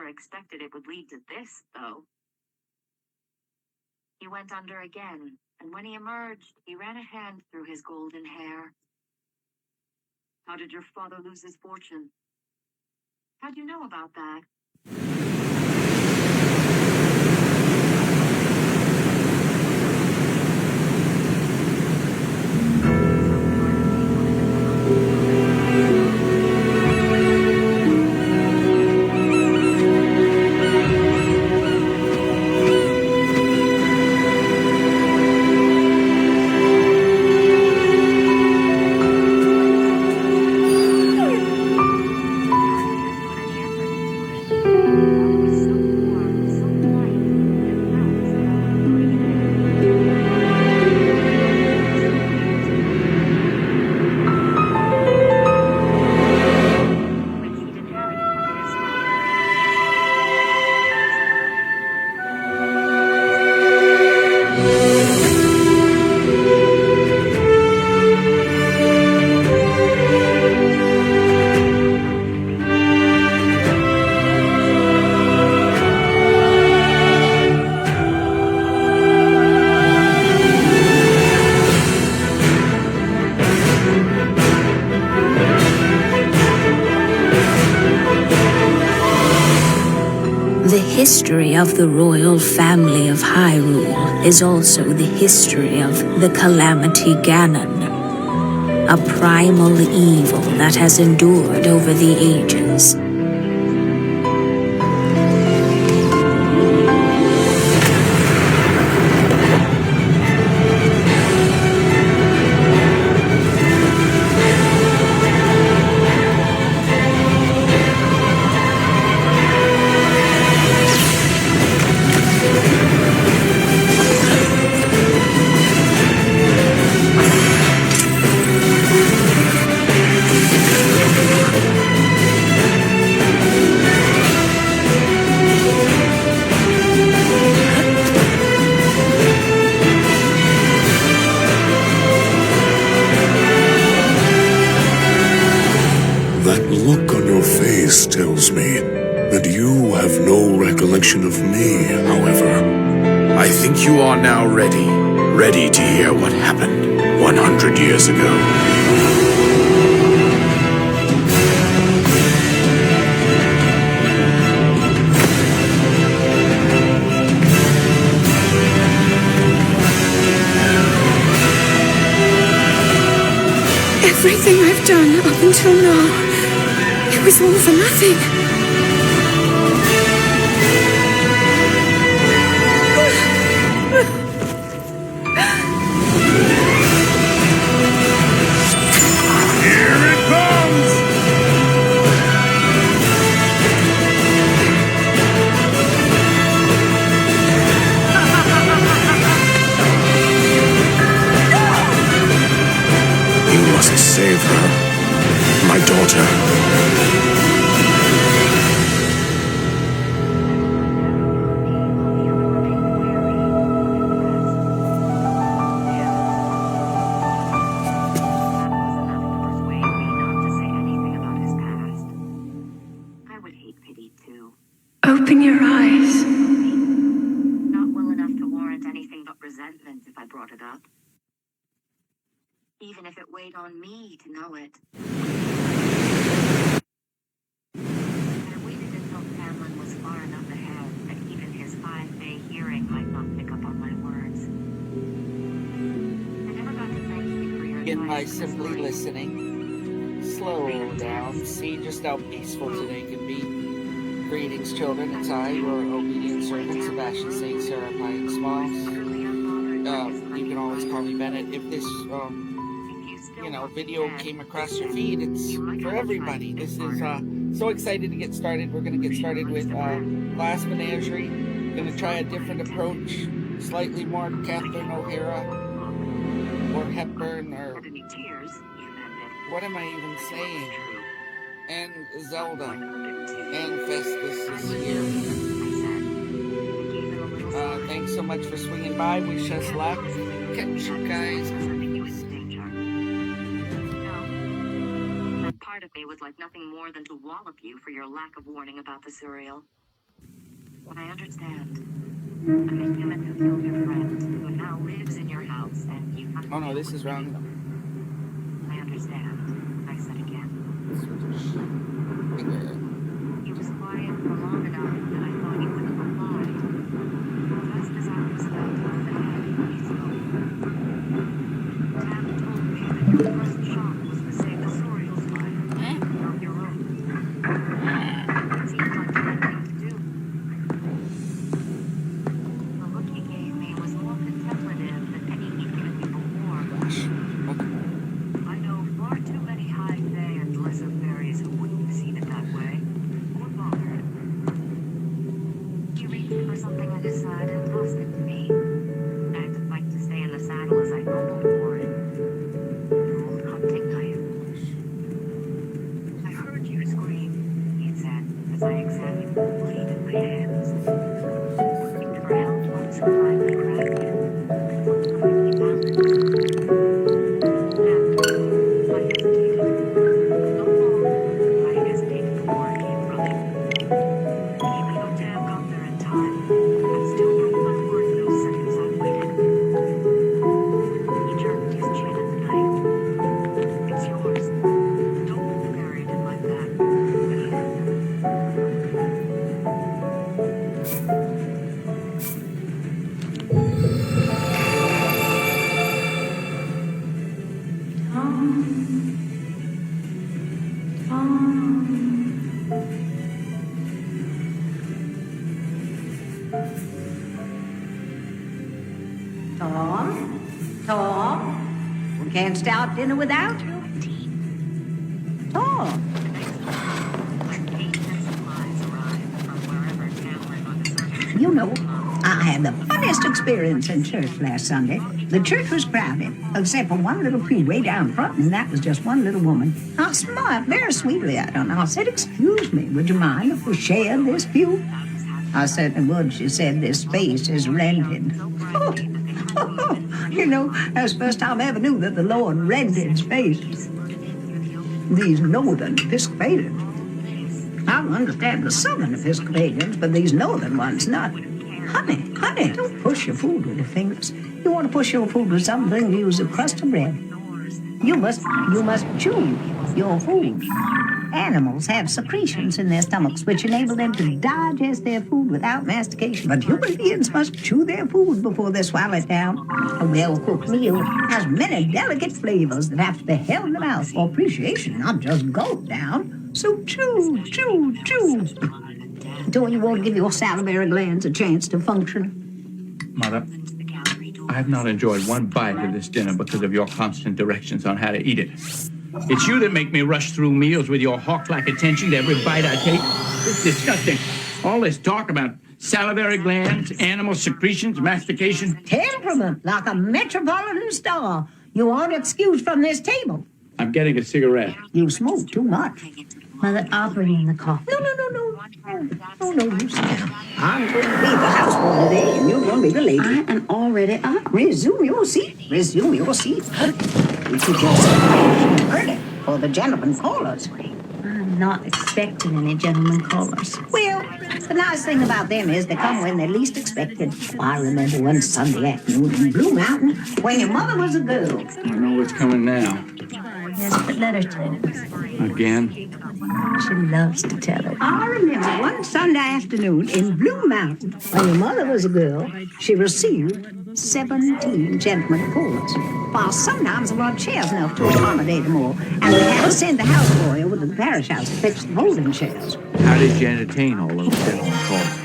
never expected it would lead to this, though. He went under again, and when he emerged, he ran a hand through his golden hair. How did your father lose his fortune? How'd you know about that? The history of the royal family of Hyrule is also the history of the Calamity Ganon, a primal evil that has endured over the ages. Tells me that you have no recollection of me, however. I think you are now ready to hear what happened 100 years ago. Everything I've done up until now, it was all for nothing. Here it comes! You must save her, my daughter. Open your eyes. Not well enough to warrant anything but resentment if I brought it up. Even if it weighed on me to know it. I waited until Tamlin was far enough ahead that even his 5-day hearing might not pick up on my words. I never got to thank you for your Begin by advice, simply Miss listening. Slow down. See just how peaceful today can be. Greetings, children. It's I, your obedient servant, Sebastian St. Sarah Pine Smalls. You can always call me Bennett. If this, video came across your feed, it's for everybody. This is, so excited to get started. We're going to get started with, Glass Menagerie. Going to try a different approach. Slightly more Katherine O'Hara. Or Hepburn, or... What am I even saying? And Zelda. And Festus is here. Thanks so much for swinging by. Wish us luck. Catch you guys. That part of me would like nothing more than to wallop you for your lack of warning about the cereal. I understand. I'm a human who killed your friend, who now lives in your house, and you... Oh no, this is wrong. I understand. I said again. He was quiet for long enough that I thought he wouldn't reply. Just as I was about to open it, he spoke. Tam told me that your first shot was to save the Sorial's life, not your own. It seemed like the right thing to do. The look he gave me was more contemplative than any he'd given me before. I know far too many high fae and lesser fairies who wouldn't have seen it that way, or bothered. He reached for something at his side and tossed it to me. I had to fight to stay in the saddle as I fumbled for it. An old hunting knife. I heard you scream, he said, as I examined the blade in my hands. Looking for help once I finally grabbed it. Quickly found it. I hesitated. Not long, but I hesitated before I came running. Even though Tam got there in time, I still broke my word those seconds I waited. He jerked his chin at the knife. It's yours. Don't bury it in my back. Tom? We can't start dinner without you. Tom? You know, I had the funniest experience in church last Sunday. The church was crowded, except for one little pew way down front, and that was just one little woman. I smiled very sweetly at her, and I said, "Excuse me, would you mind if we shared this pew?" I certainly would. She said, "This space is rented." You know, that's the first time I ever knew that the Lord rented space. These northern Episcopalians. I don't understand the southern Episcopalians, but these northern ones, not. Honey, don't push your food with your fingers. You want to push your food with something, use a crust of bread. You must chew your food. Animals have secretions in their stomachs which enable them to digest their food without mastication. But human beings must chew their food before they swallow it down. A well-cooked meal has many delicate flavors that have to be held in the mouth for appreciation, not just gulped down. So chew. Don't you want to give your salivary glands a chance to function? Mother, I have not enjoyed one bite of this dinner because of your constant directions on how to eat it. It's you that make me rush through meals with your hawk-like attention to every bite I take. It's disgusting. All this talk about salivary glands, animal secretions, mastication. Temperament, like a metropolitan star. You aren't excused from this table. I'm getting a cigarette. You smoke too much. Mother, I'll bring in the coffee. No, you sit down. I'm going to be the houseboy today, and you're going to be the lady. I am already up. Resume your seat. You keep yourself early for the gentlemen callers. I'm not expecting any gentlemen callers. Well, the nice thing about them is they come when they're least expected. I remember one Sunday afternoon in Blue Mountain when your mother was a girl. I know what's coming now. Yes, but let her tell it. Again? She loves to tell it. I remember one Sunday afternoon in Blue Mountain when your mother was a girl, she received 17 gentlemen callers. While sometimes there weren't chairs enough to accommodate them all, and we had to send the houseboy over to the parish house to fix the folding chairs. How did you entertain all those gentlemen callers?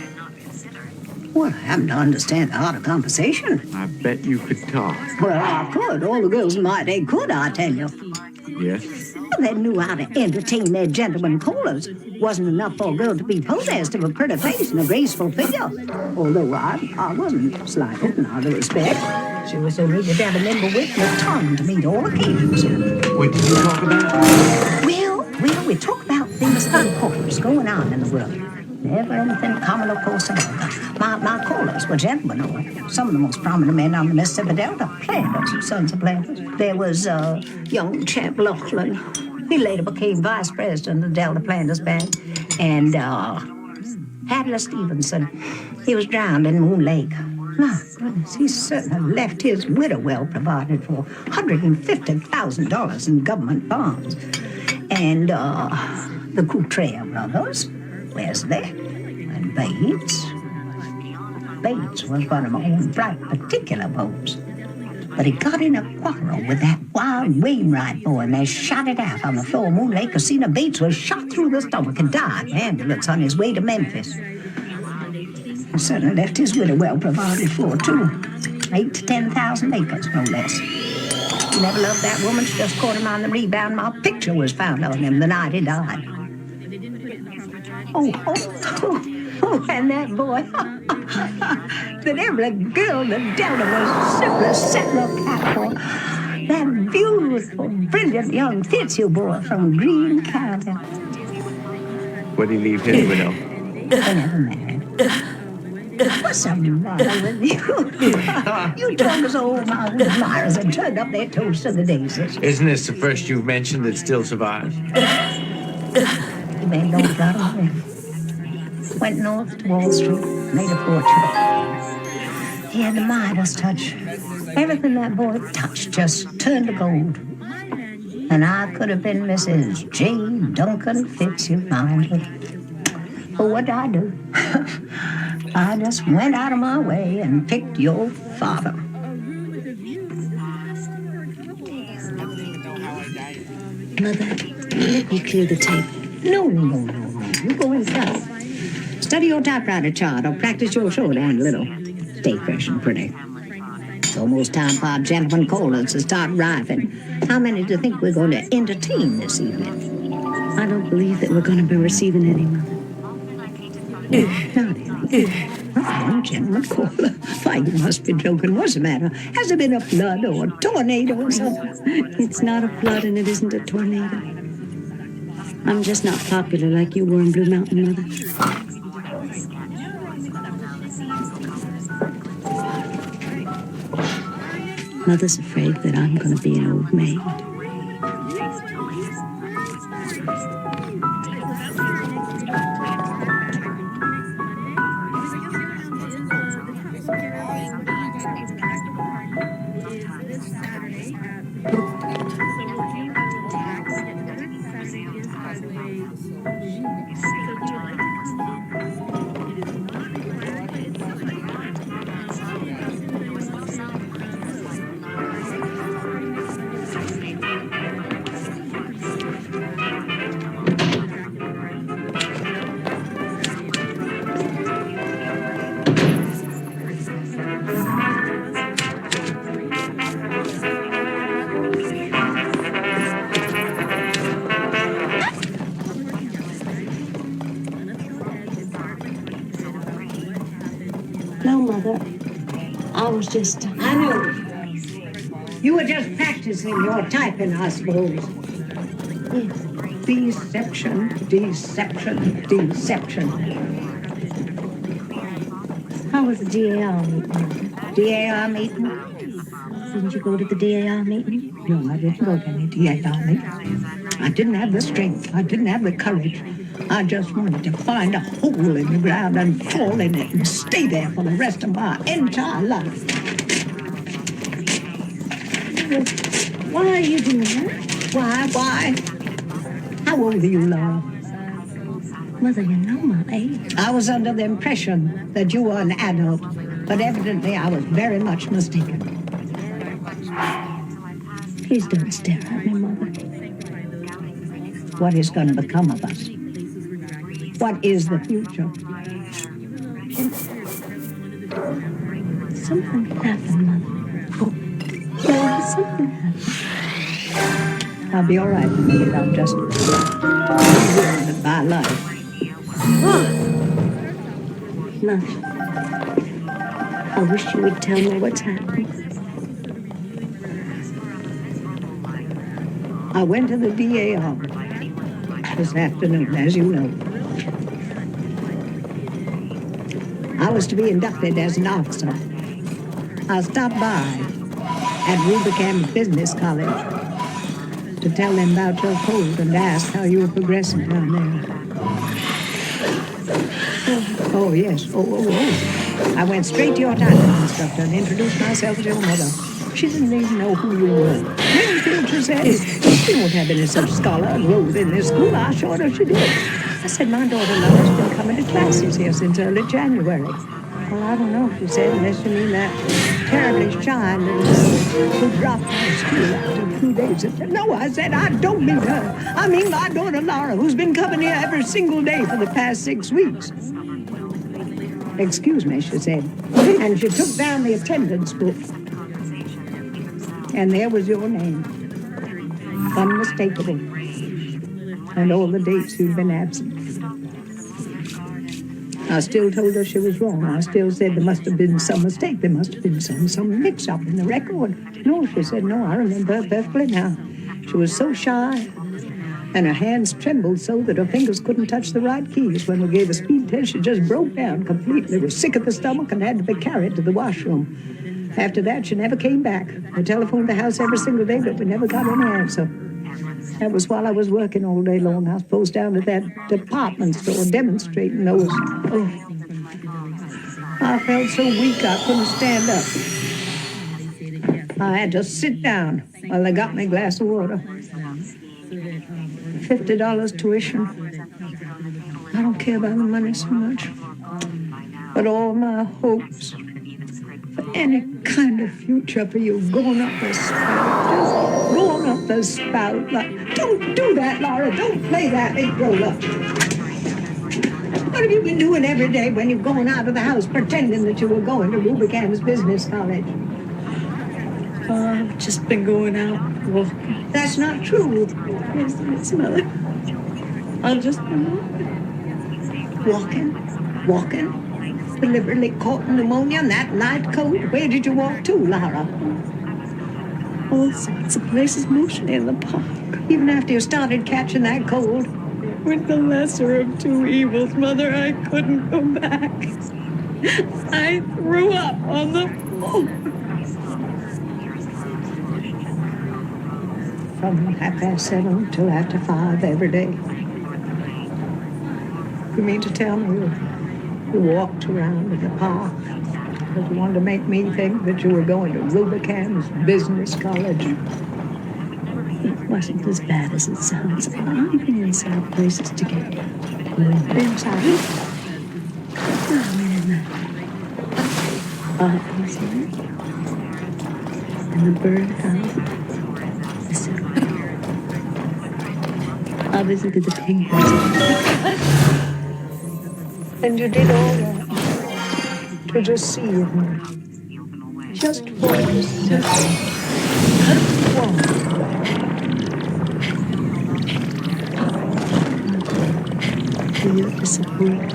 Well, I happen to understand the art of conversation. I bet you could talk. Well, I could. All the girls in my day could, I tell you. Yes? Well, they knew how to entertain their gentlemen callers. Wasn't enough for a girl to be possessed of a pretty face and a graceful figure. Although I wasn't slighted in other respects. She was so needed to have a nimble wit and a tongue to meet all occasions. What did you talk about? Well, we talk about things unconscious going on in the world. Never anything common, of course, at all. My callers were gentlemen, or some of the most prominent men on the Mississippi Delta, planters, sons of planters. There was young Champ Laughlin. He later became vice president of the Delta Planters Band. And Adler Stevenson. He was drowned in Moon Lake. My goodness, he certainly left his widow well provided for. $150,000 in government bonds. And, the Coutret brothers, Wesley and Bates. Bates was one of my own bright particular boats. But he got in a quarrel with that wild Wainwright boy, and they shot it out on the floor of Moon Lake Casino. Bates was shot through the stomach and died in ambulance on his way to Memphis. He certainly left his widow well provided for, too. 8 to 10,000 acres, no less. He never loved that woman. She just caught him on the rebound. My picture was found on him the night he died. Oh, and that boy. That every girl that Delta was simply setting a cap for. That beautiful, brilliant young Fitzhugh boy from Greene County. Where did he leave his widow? They never married. What's the matter with you? You talk as old my old admirers and turned up their toes to the daisies. Isn't this the first you've mentioned that still survives? The man don't got away. Went north to Wall Street, made a fortune. He had the Midas touch. Everything that boy touched just turned to gold. And I could have been Mrs. J. Duncan Fitzhugh Mindley. But what did I do? I just went out of my way and picked your father. Mother, let me clear the table. No. You go inside. Study your typewriter chart or practice your shorthand a little. Stay fresh and pretty. It's almost time for our gentlemen callers to start arriving. How many do you think we're going to entertain this evening? I don't believe that we're going to be receiving any, Mother. Gentlemen caller. Why, you must be joking. What's the matter? Has there been a flood or a tornado or something? It's not a flood and it isn't a tornado. I'm just not popular like you were in Blue Mountain, Mother. Mother's afraid that I'm going to be an old maid. No, Mother. I was just... I know. You were just practicing your typing, I suppose. Yes. Deception. How was the DAR meeting? DAR meeting? Didn't you go to the DAR meeting? No, I didn't go to any DAR meeting. I didn't have the strength. I didn't have the courage. I just wanted to find a hole in the ground and fall in it and stay there for the rest of my entire life. Why are you doing that? Why? How old are you, Laura? Mother, you know my age. I was under the impression that you were an adult, but evidently I was very much mistaken. Please don't stare at me, Mother. What is going to become of us? What is the future? Something happened, Mother. Oh, something happened. I'll be all right with me. I'll just live my life. Nothing. I wish you would tell me what's happening. I went to the DAR this afternoon, as you know. I was to be inducted as an officer. I stopped by at Rubicam Business College to tell them about your cold and ask how you were progressing down there. Oh, yes. Oh. I went straight to your typing instructor and introduced myself to your mother. She didn't even know who you were. Millennial, she said, "We don't have any such scholar growth in this school." I showed her she did. I said, "My daughter Laura's been coming to classes here since early January." "Well, I don't know," she said, "unless you mean that terribly shy little girl who dropped out of school after 2 days." I said, "No," I said, "I don't mean her. I mean my daughter Laura, who's been coming here every single day for the past 6 weeks." "Excuse me," she said. And she took down the attendance book. And there was your name. Unmistakable. And all the dates you'd been absent. I still told her she was wrong. I still said there must have been some mistake. There must have been some mix-up in the record. "No," she said, "no, I remember her perfectly now. She was so shy, and her hands trembled so that her fingers couldn't touch the right keys. When we gave a speed test, she just broke down completely, was sick at the stomach, and had to be carried to the washroom. After that, she never came back. I telephoned the house every single day, but we never got any answer. That was while I was working all day long. I was posted down at that department store demonstrating those. Oh, I felt so weak I couldn't stand up. I had to sit down while they got me a glass of water. $50 tuition. I don't care about the money so much, but all my hopes for any kind of future for you going up the spout. Just going up the spout. Like, don't do that, Laura. Don't play that big roller. What have you been doing every day when you're going out of the house pretending that you were going to Rubican's Business College? I've just been going out walking. That's not true. Yes, it's Mother. I've just been walking. Walking? Deliberately caught pneumonia in that light coat? Where did you walk to, Laura? All sorts of places, mostly in the park. Even after you started catching that cold? With the lesser of two evils, Mother, I couldn't go back. I threw up on the floor. From 7:30 till after 5 every day. You mean to tell me you walked around in the park because you wanted to make me think that you were going to Rubican's Business College? It wasn't as bad as it sounds. I've been inside places to get Inside? I mean, in the art museum, in the birdhouse. I visited the penguins. And you did all that to just see it, just for yourself. You're disappointed.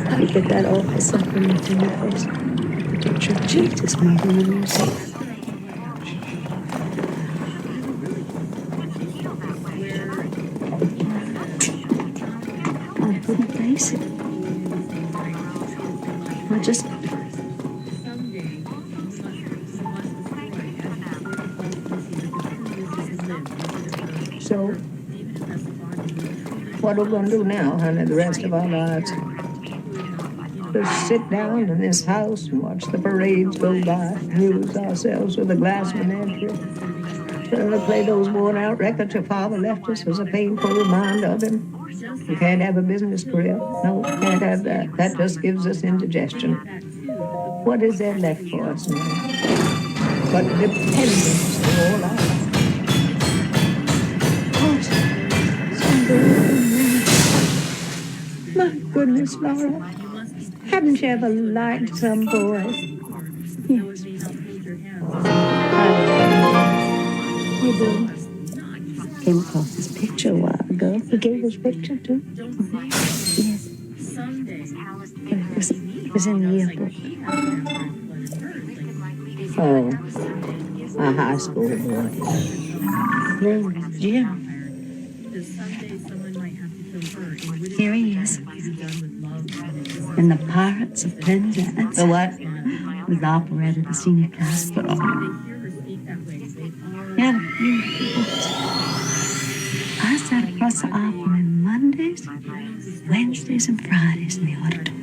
How do you get that awful suffering from your face? The picture of Jesus moving in the music. I couldn't face it. I just... So, what are we going to do now, honey, the rest of our lives? Just sit down in this house and watch the parades go by, amuse ourselves with a glass menagerie, trying to play those worn-out records your father left us as a painful reminder of him. You can't have a business career. No, can't have that. That just gives us indigestion. What is there left for us now? But dependence on all our lives. My goodness, Laura. Haven't you ever liked some boys? Yes. You do. Came across this picture a while ago. He gave us picture too? Yes. It was in the yearbook. Oh, a high school boy. Name Jim. Here he is. And the Pirates of Penzance. The what? With the operetta the senior class put on. Yeah, the beautiful books. I sat across the opera on Mondays Wednesdays and Fridays in the auditorium.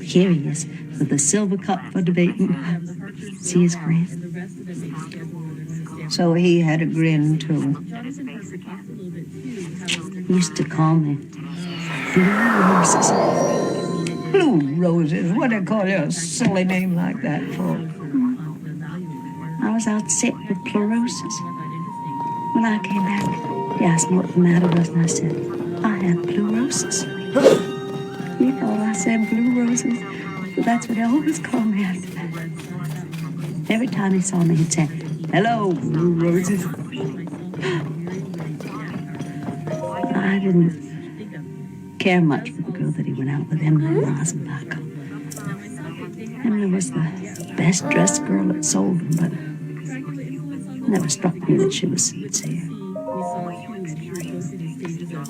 Here he is, with the silver cup for debating. See his grin? So he had a grin, too. He used to call me Blue Roses. Blue Roses? What do they call you a silly name like that for? I was out sick with pleurosis. When I came back, he asked me what the matter was, and I said, I have pleurosis. He thought I said Blue Roses, but that's what he always called me after that. Every time he saw me, he'd say, hello, Blue Roses. I didn't care much for the girl that he went out with, Emily Rosenbach. Emily was the best dressed girl at Solden, but it never struck me that she was sincere.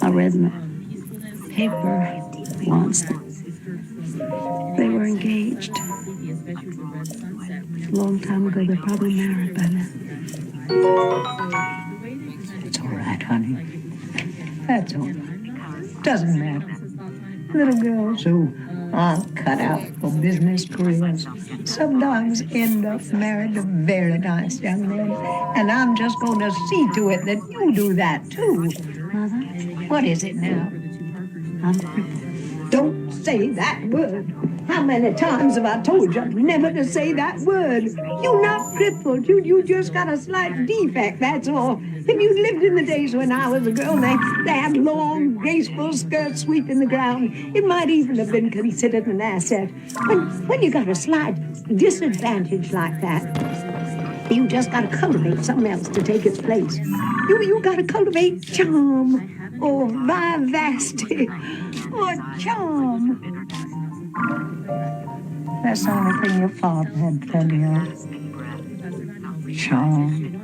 I read in the paper once that they were engaged. A long time ago, they're probably married by now. It's all right, honey. That's all right. Doesn't matter. Little girls who aren't cut out for business careers sometimes end up married to very nice young men. And I'm just going to see to it that you do that, too. Mother, What is it now? I'm crippled. Don't say that word. How many times have I told you never to say that word? You're not crippled. You just got a slight defect, that's all. If you lived in the days when I was a girl, they had long, graceful skirts sweeping the ground. It might even have been considered an asset. When you got a slight disadvantage like that, you just got to cultivate something else to take its place. You got to cultivate charm, or vivacity, or charm. That's the only thing your father had plenty of. Charm.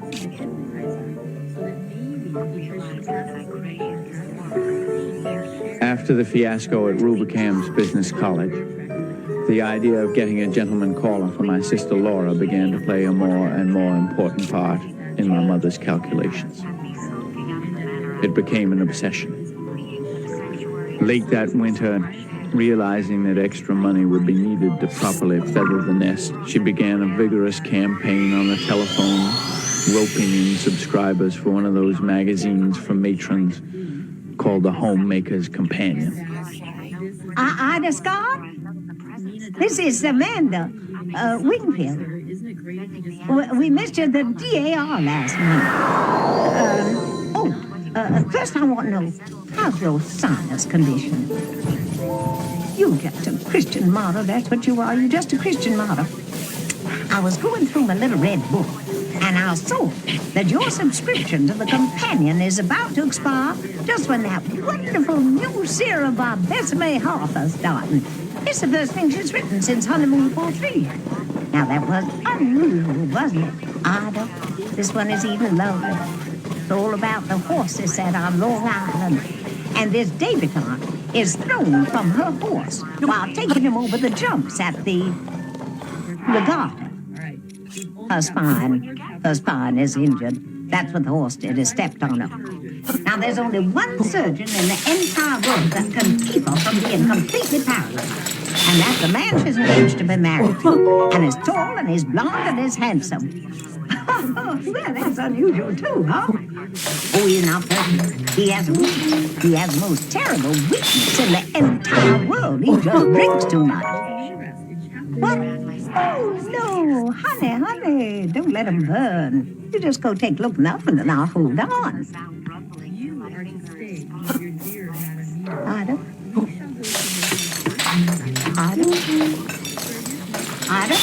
After the fiasco at Rubicam's Business College, the idea of getting a gentleman caller for my sister Laura began to play a more and more important part in my mother's calculations. It became an obsession. Late that winter, realizing that extra money would be needed to properly feather the nest, she began a vigorous campaign on the telephone, roping in subscribers for one of those magazines for matrons called The Homemaker's Companion. Ida Scott? This is Amanda Wingfield. We missed you at the DAR last night. First I want to know, how's your sinus condition? You're just a Christian martyr, that's what you are. You're just a Christian martyr. I was going through my little red book, and I saw that your subscription to the Companion is about to expire just when that wonderful new serum by Besame Harper's starting. It's the first thing she's written since Honeymoon for 3. Now, that was unusual, wasn't it? Ida, this one is even lovely. It's all about the horses that are on Long Island. And this debutante is thrown from her horse while taking him over the jumps at the regatta. Her spine is injured. That's what the horse did, is stepped on her. Now, there's only one surgeon in the entire world that can keep her from being completely paralyzed. And that's the man she's engaged to be married to. And he's tall, and he's blonde, and he's handsome. Well, that's unusual, too, huh? Oh, he's not perfect. He has a weakness. He has the most terrible weakness in the entire world. He just drinks too much. What? Oh, no. Honey, don't let him burn. You just go take a look nothing and I'll hold on. Ida? Ida?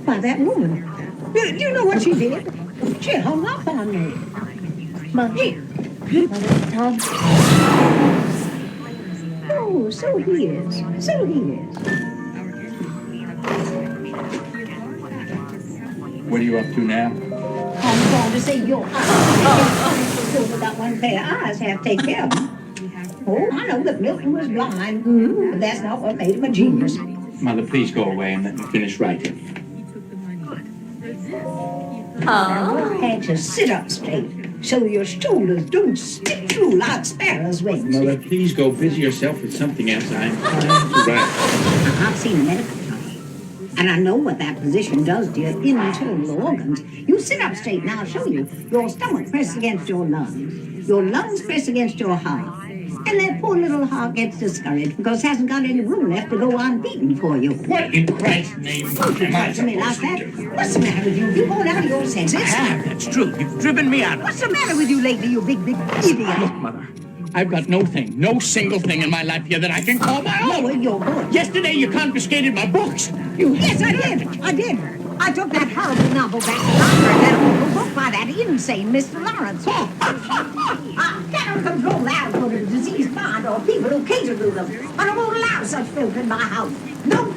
Why, that woman. You know what she did? She hung up on me. But here. Oh, so he is. What are you up to now? I'm going to say your eyes. That one pair of eyes have to take care of him. Oh, I know that Milton was blind, but that's not what made him a genius. Mother, please go away and let me finish writing. Now, had to sit up straight so your shoulders don't stick through like sparrows' wings. Mother, please go busy yourself with something else. I'm trying to write. I've seen a medical study, and I know what that position does to your internal organs. You sit up straight, now I'll show you. Your stomach pressed against your lungs. Your lungs pressed against your heart. And that poor little heart gets discouraged because it hasn't got any room left to go on beating for you. What in Christ's name am I To me like supposed to that? do? What's the matter with you? You've gone out of your senses. I have, that's true. You've driven me out of it. What's the matter with you lately, you big idiot? Look, Mother, I've got no single thing in my life here that I can call my own. No, you're good. Yesterday you confiscated my books. Yes, I did. I did. I took that horrible novel back to London, that awful book by that insane Mr. Lawrence. I cannot control the output of a diseased mind or people who cater to them. And I won't allow such filth in my house. No.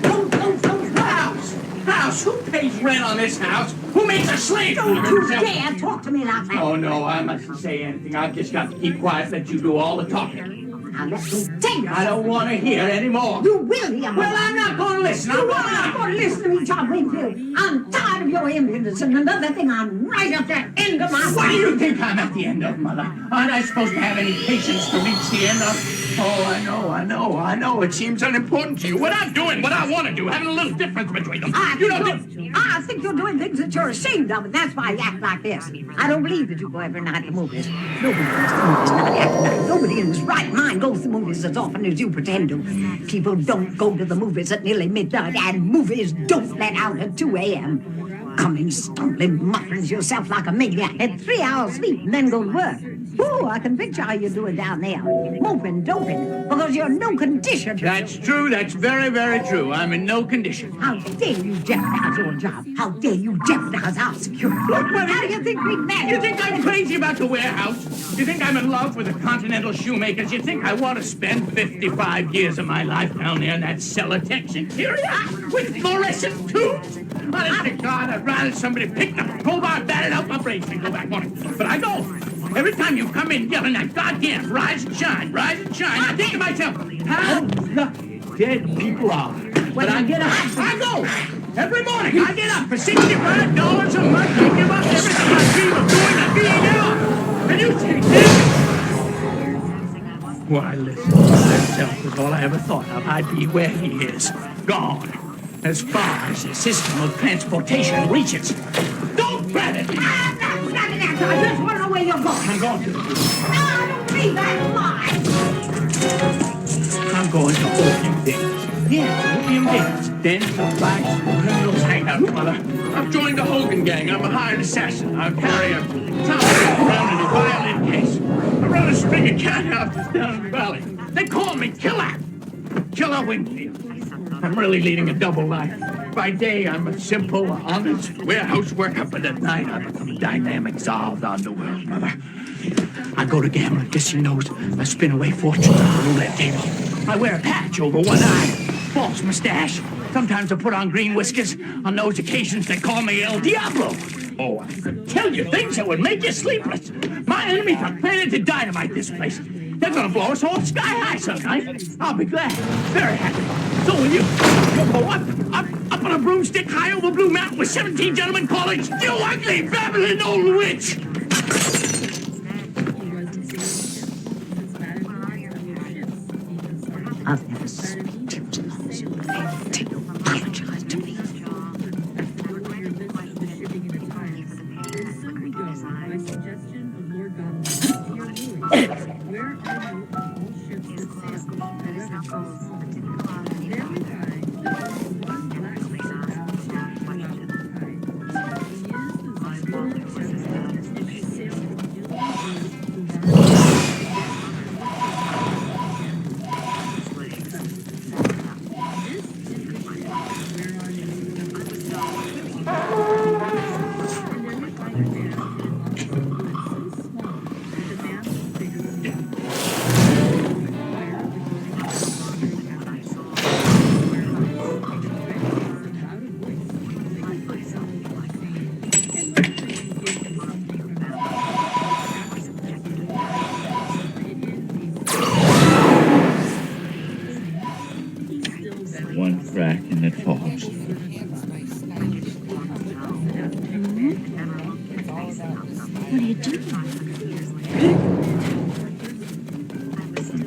House? Who pays rent on this house? Who makes a slave? Don't you dare talk to me like that. Oh, no, I mustn't say anything. I've just got to keep quiet, let you do all the talking. Now let me tell you. I don't want to hear anymore. You will hear me. Well, I'm not going to listen. You are not going to listen to me, John Wingfield. I'm tired of your impudence, and another thing, I'm right at the end of my... What do you think I'm at the end of, Mother? Aren't I supposed to have any patience to reach the end of? Oh, I know. It seems unimportant to you. What I'm doing, what I want to do, having a little difference between them. I think you're doing things that you're ashamed of, and that's why you act like this. I don't believe that you go every night to movies. Nobody goes to movies night after night. Nobody in his right mind goes to movies as often as you pretend to. People don't go to the movies at nearly midnight, and movies don't let out at 2 a.m. Coming, stumbling, muttering to yourself like a maniac. Get 3 hours sleep and then go to work. Ooh, I can picture how you do it down there. Moping, doping, because you're in no condition to... That's true. That's very, very true. I'm in no condition. How dare you jeopardize your job? How dare you jeopardize our security? Look, Mother, How do you think we manage? You think I'm crazy about the warehouse? You think I'm in love with the Continental shoemakers? You think I want to spend 55 years of my life down there in that cellar Tex interior with fluorescent tubes? Honest to God, I'd rather somebody picked up a crowbar, batted out my brains and go back on it. But I go. Every time you come in yelling that goddamn rise and shine, I think to myself, how lucky dead people are. When I get up, I go. Every morning, I get up for $65 a month. I give up everything I dream of doing and being ill. And you think this? Why, listen, myself was all I ever thought of. I'd be where he is. Gone. As far as the system of transportation reaches. Don't grab it! I'm not grabbing that. I just want to know where you're going. I'm going to. No, I don't believe that lie. I'm going to opium dens. Yeah, opium dens. Dens of blacks and criminals hang out, Mother. I've joined the Hogan gang. I'm a hired assassin. I carry a tomahawk around in a violin case. I run a string of cat houses down in the valley. They call me Killer. Killer Wingfield. I'm really leading a double life. By day, I'm a simple, honest warehouse worker, but at night, I become a dynamic czar of the underworld, Mother. I go to gambling casinos. I spin away fortunes on the roulette table. I wear a patch over one eye, false mustache. Sometimes I put on green whiskers. On those occasions, they call me El Diablo. Oh, I could tell you things that would make you sleepless. My enemies are planning to dynamite this place. They're gonna blow us all sky high some night. I'll be glad, very happy. So will you. You'll go up on a broomstick high over Blue Mountain with 17 gentlemen calling, "You ugly, babbling old witch!" I've never seen you so long as you take you apologize to me. I'm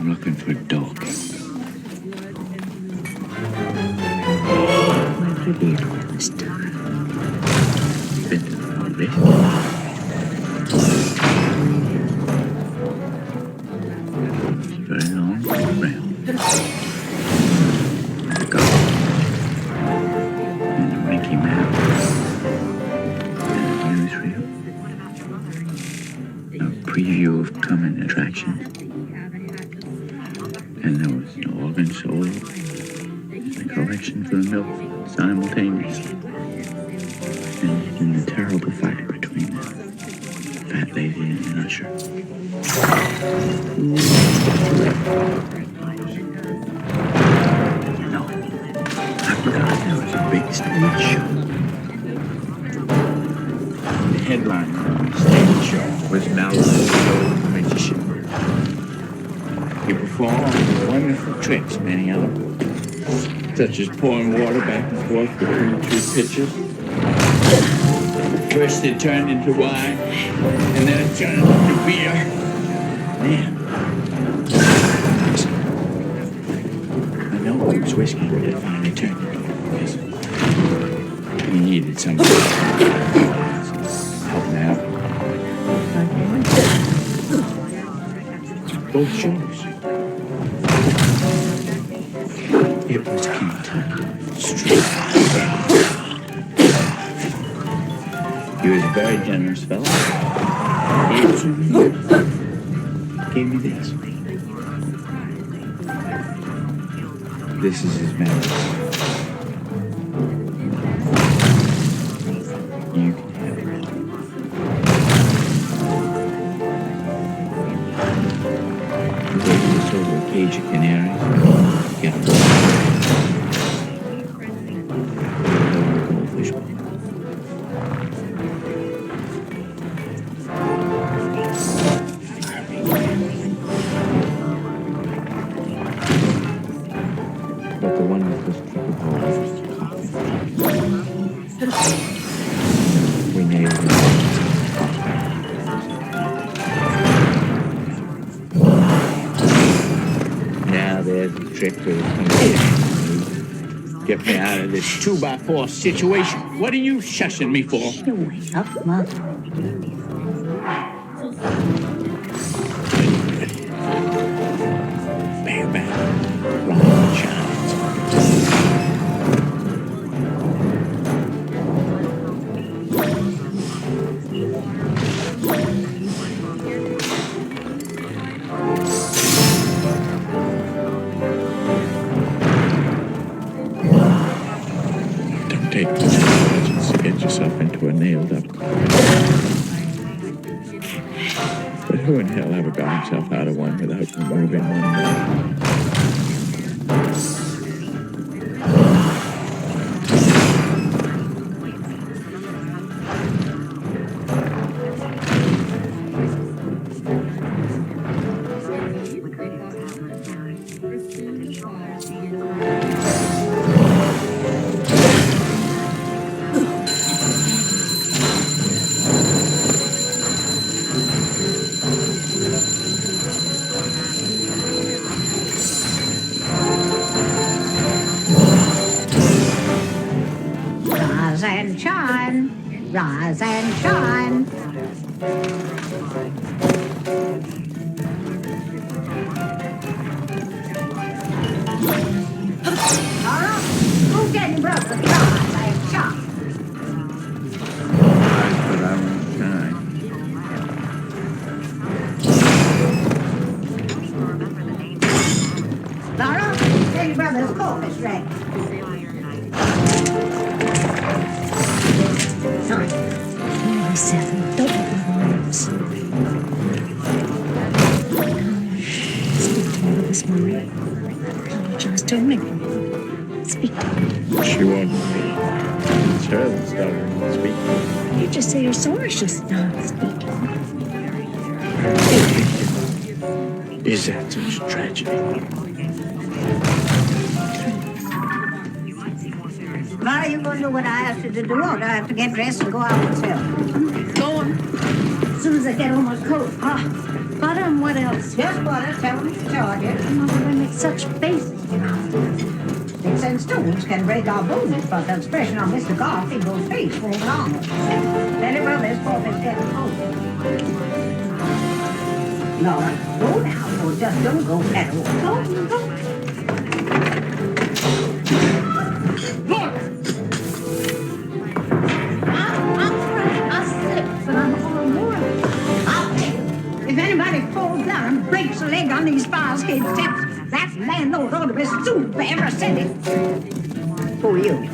looking for Doc. Where have you been all this time? Been to the foundation. Very long round. And a garden. And a Mickey Mouse. And a newsreel. A preview of coming attractions. And there was an organ solo. A collection for the milk simultaneously. And the terrible fight between the fat lady and the usher. No, I forgot there was a big stage show. The headline on the stage show was Malcolm the Magician. He performed wonderful tricks, many of them, such as pouring water back and forth between two pitchers. First it turned into wine, and then it turned into beer. Man, I know it was whiskey, but it finally turned into because he needed something. Help him out. Both shows. It was Kentucky Street. He was a very generous fellow. He gave me this. This is his memory. You can have it. Take this over a cage of canaries. Get them. Goldfish. But the one with this triple hole was coffin. We nailed it. Now there's the trick to it. Get me out of this 2x4 situation. What are you shushing me for? You wake up, Mother. Bang, bang. Rise, shines. Don't take much intelligence to get yourself into a nailed up car. But who in hell ever got himself out of one without removing one leg? Rise and shine, rise and shine. Laura, go get your brother, rise and shine. But I won't shine. Laura, tell your brother's coat is ready. Sorry. Nearly 7 double volumes. Speak to me this morning. Apologize to me. Speak to me. She won't be. It's her that's stuttering and speaking. You just say you're sorry she's not speaking. Is that such a tragedy? Laura, you going to do what I asked you to do, or do I have to get dressed and go out myself? Go on. As soon as I get on my coat. Butter and what else? Just butter, tell them to charge it. Mother, they make such faces. Sticks and stones can break our bones, but the expression on Mr. Garfield's face won't harm us. Let it rub his forehead down. Laura, go now, or just don't go at all. Go. If anybody falls down and breaks a leg on these fire-skate steps, that landlord ought to be sued for every cent. For you.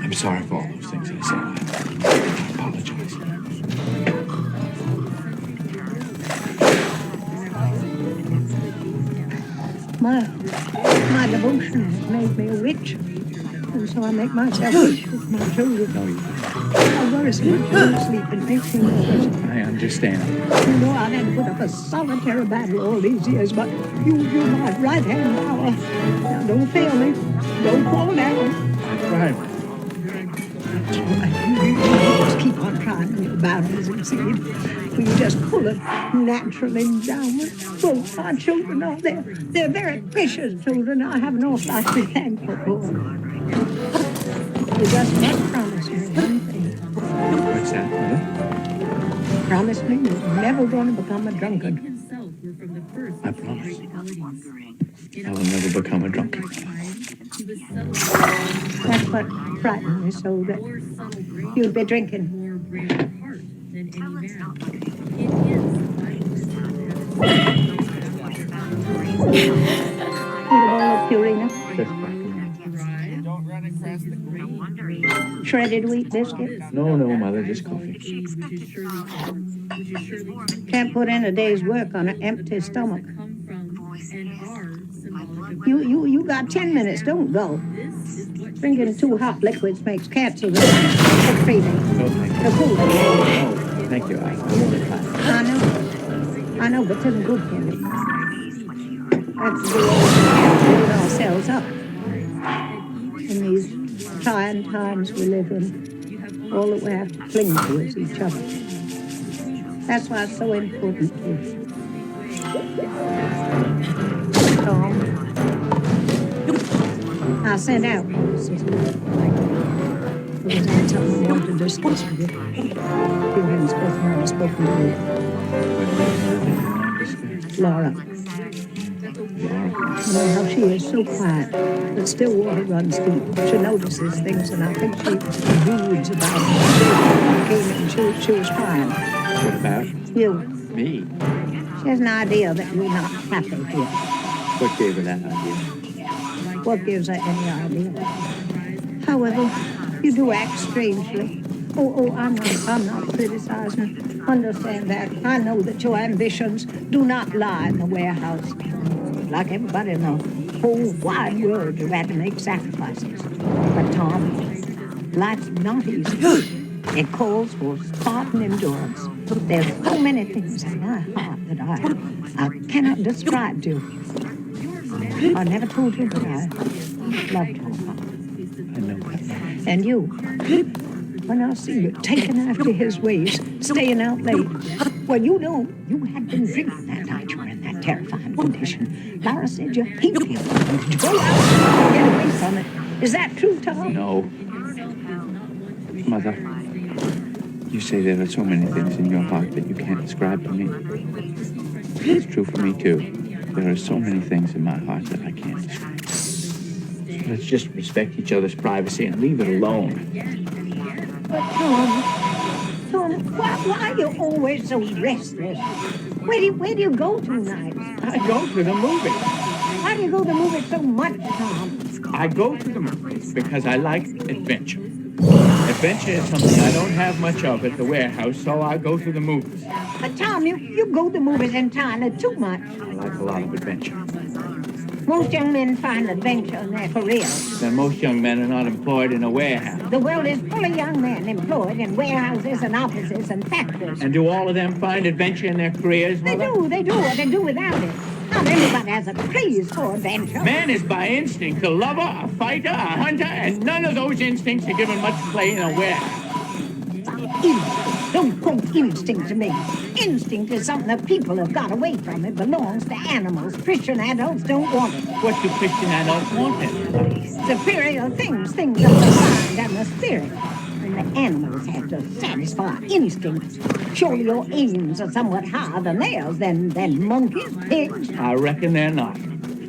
I'm sorry for all those things I said. I apologize. My devotion has made me a witch. And so I make myself a witch with my children. No, you I worry so much when I sleep, it makes me nervous. I understand. You know, I've had to put up a solitary battle all these years, but you're my right-hand power. Now, don't fail me. Don't fall down. I tried. You just keep on trying and you're bound to succeed. We just pull a natural endowment. Both our children are there. They're very precious children. I have an awful lot to be thankful for. You just must promise me one thing. What's that, Mother? Promise me you're never going to become a drunkard. I promise. I will never become a drunkard. That's what frightened me so that you'd be drinking. Purina. Don't run across the green. Shredded wheat biscuit. No, Mother, just coffee. Can't put in a day's work on an empty stomach. You got 10 minutes, don't go. Drinking too hot liquids makes cancer. No, thank you. No, thank you. I won't try. I know, but it isn't good for me. That's the way we build ourselves up. In these trying times we live in, all that we have to cling to is each other. That's why it's so important to Tom. I sent out because I had something I wanted to discuss with you. You haven't spoken to me. Laura. You know how she is so quiet, but still water runs deep. She notices things, and I think she broods about it. Came in, she was crying. What about? You. Me? She has an idea that you're not happy here. What gave her that idea? What gives her any idea? However, you do act strangely. Oh, I'm not criticizing. Understand that. I know that your ambitions do not lie in the warehouse. Like everybody in the whole wide world, you had to make sacrifices. But Tom, life's not easy. It calls for Spartan endurance. There's so many things in my heart that I cannot describe to you. I never told you that I loved you. I know that. And you, when I see you taking after his ways, staying out late, well, you know, you had been drinking that night you were in that terrifying condition. Laura said you hate the old one. Did you go out? Get away from it. Is that true, Tom? No. Mother, you say there are so many things in your heart that you can't describe to me. It's true for me, too. There are so many things in my heart that I can't describe. Let's just respect each other's privacy and leave it alone. But Tom, why are you always so restless? Where do you go tonight? I go to the movies. Why do you go to the movies so much, Tom? I go to the movies because I like adventure. Adventure is something I don't have much of at the warehouse, so I go to the movies. But Tom, you go to the movies entirely too much. I like a lot of adventure. Most young men find adventure in their careers. Then most young men are not employed in a warehouse. The world is full of young men employed in warehouses and offices and factories. And do all of them find adventure in their careers, They Mother? do what they do without it. Not everybody has a craze for adventure. Man is by instinct a lover, a fighter, a hunter, and none of those instincts are given much play in a warehouse. Instinct. Don't quote instinct to me. Instinct is something that people have got away from. It belongs to animals. Christian adults don't want it. What do Christian adults want then? Superior things of the mind and the spirit. And the animals have to satisfy instincts. Surely your aims are somewhat higher than theirs, than monkeys, pigs. I reckon they're not.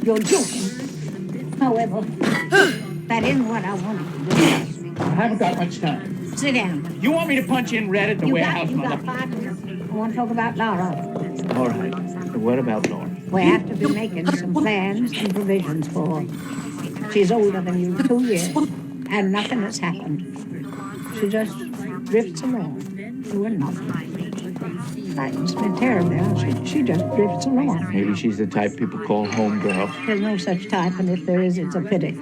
You're joking. However, that isn't what I wanted to do. I haven't got much time. Sit down. You want me to punch in red at the warehouse, You Mother? got 5 minutes. I want to talk about Laura. All right. What about Laura? We have to be making some plans and provisions for her. She's older than you, 2 years, and nothing has happened. She just drifts along, doing nothing. Frightens me terribly. She just drifts along. Maybe she's the type people call homegirl. There's no such type, and if there is, it's a pity.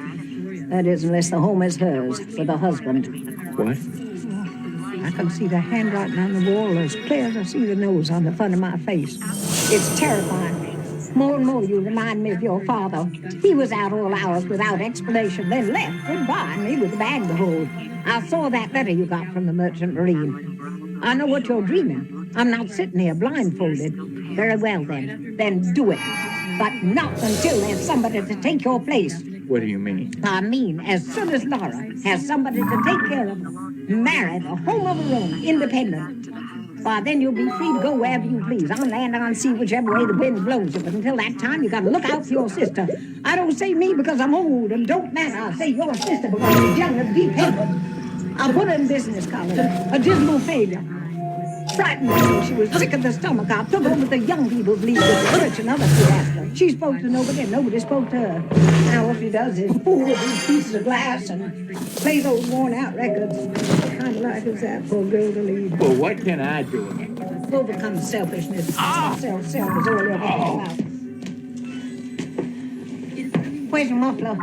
That is, unless the home is hers for the husband. What? I can see the handwriting on the wall as clear as I see the nose on the front of my face. It's terrifying. More and more you remind me of your father. He was out all hours without explanation, then left goodbye me with a bag to hold. I saw that letter you got from the Merchant Marine. I know what you're dreaming. I'm not sitting here blindfolded. Very well, then. Then do it. But not until there's somebody to take your place. What do you mean? I mean, as soon as Laura has somebody to take care of her, married, a home of her own, independent, why, then you'll be free to go wherever you please, on land, on sea, whichever way the wind blows you. But until that time, you got to look out for your sister. I don't say me because I'm old and don't matter. I say your sister because she's young and dependent. I put her in business college, a dismal failure. Frightened me. She was sick of the stomach. I took over the young people's league with the church and other fiesta. She spoke to nobody and nobody spoke to her. Now all she does is fool with these pieces of glass and play those worn-out records. Kind of like it's that for a girl to lead. Well, what can I do? Overcome selfishness. Self is all you're about. Where's your muffler?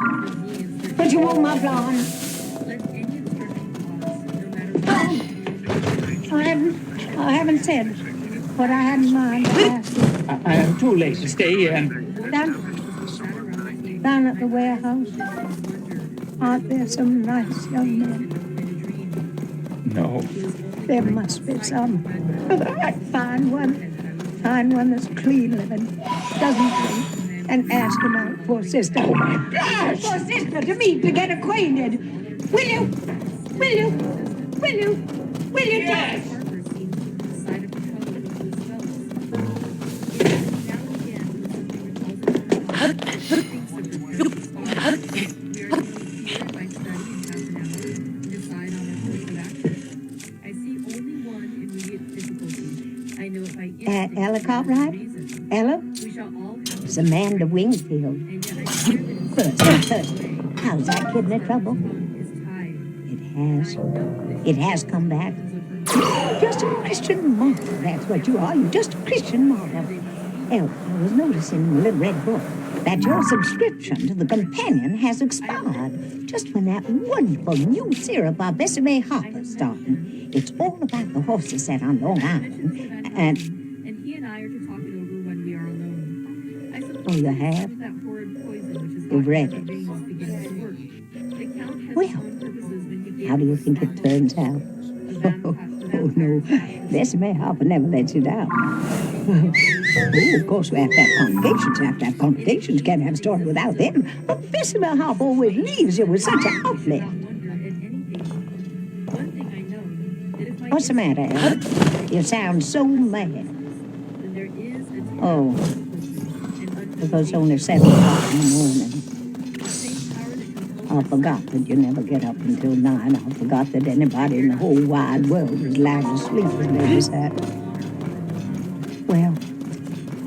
Put your warm muffler on. I haven't said what I had in mind to ask you. I am too late to stay here and... Down at the warehouse, aren't there some nice young men? No. There must be some. Find one that's clean living, doesn't drink, and ask him out for a sister. Oh, my gosh! For a sister to meet, to get acquainted. Will you? Will you? Will you? Will you? Yes! Ella Cartwright? Ella? It's Amanda Wingfield. First, how's that kidney trouble? It has come back. Just a Christian martyr, that's what you are. You're just a Christian martyr. Ella, I was noticing in the little red book that your subscription to the Companion has expired just when that wonderful new syrup by Bessie Mae Harper's starting. It's all about the horses set on Long Island, and he and I are to talk it over when we are alone. I suppose oh, you have? that horrid poison which is You've read often it. in veins begins to work. The Count has Well, different purposes when he how do you think it turns out? Oh, no, Bessie Mae Harper never lets you down. Oh, of course, we have to have congregations. We have to have congregations. Can't have a story without them. But Festival Hop always leaves you with such an uplift. What's the matter, Ed? You sound so mad. Oh, because it's only 7 o'clock in the morning. I forgot that you never get up until 9. I forgot that anybody in the whole wide world was lying asleep when they sat. Well,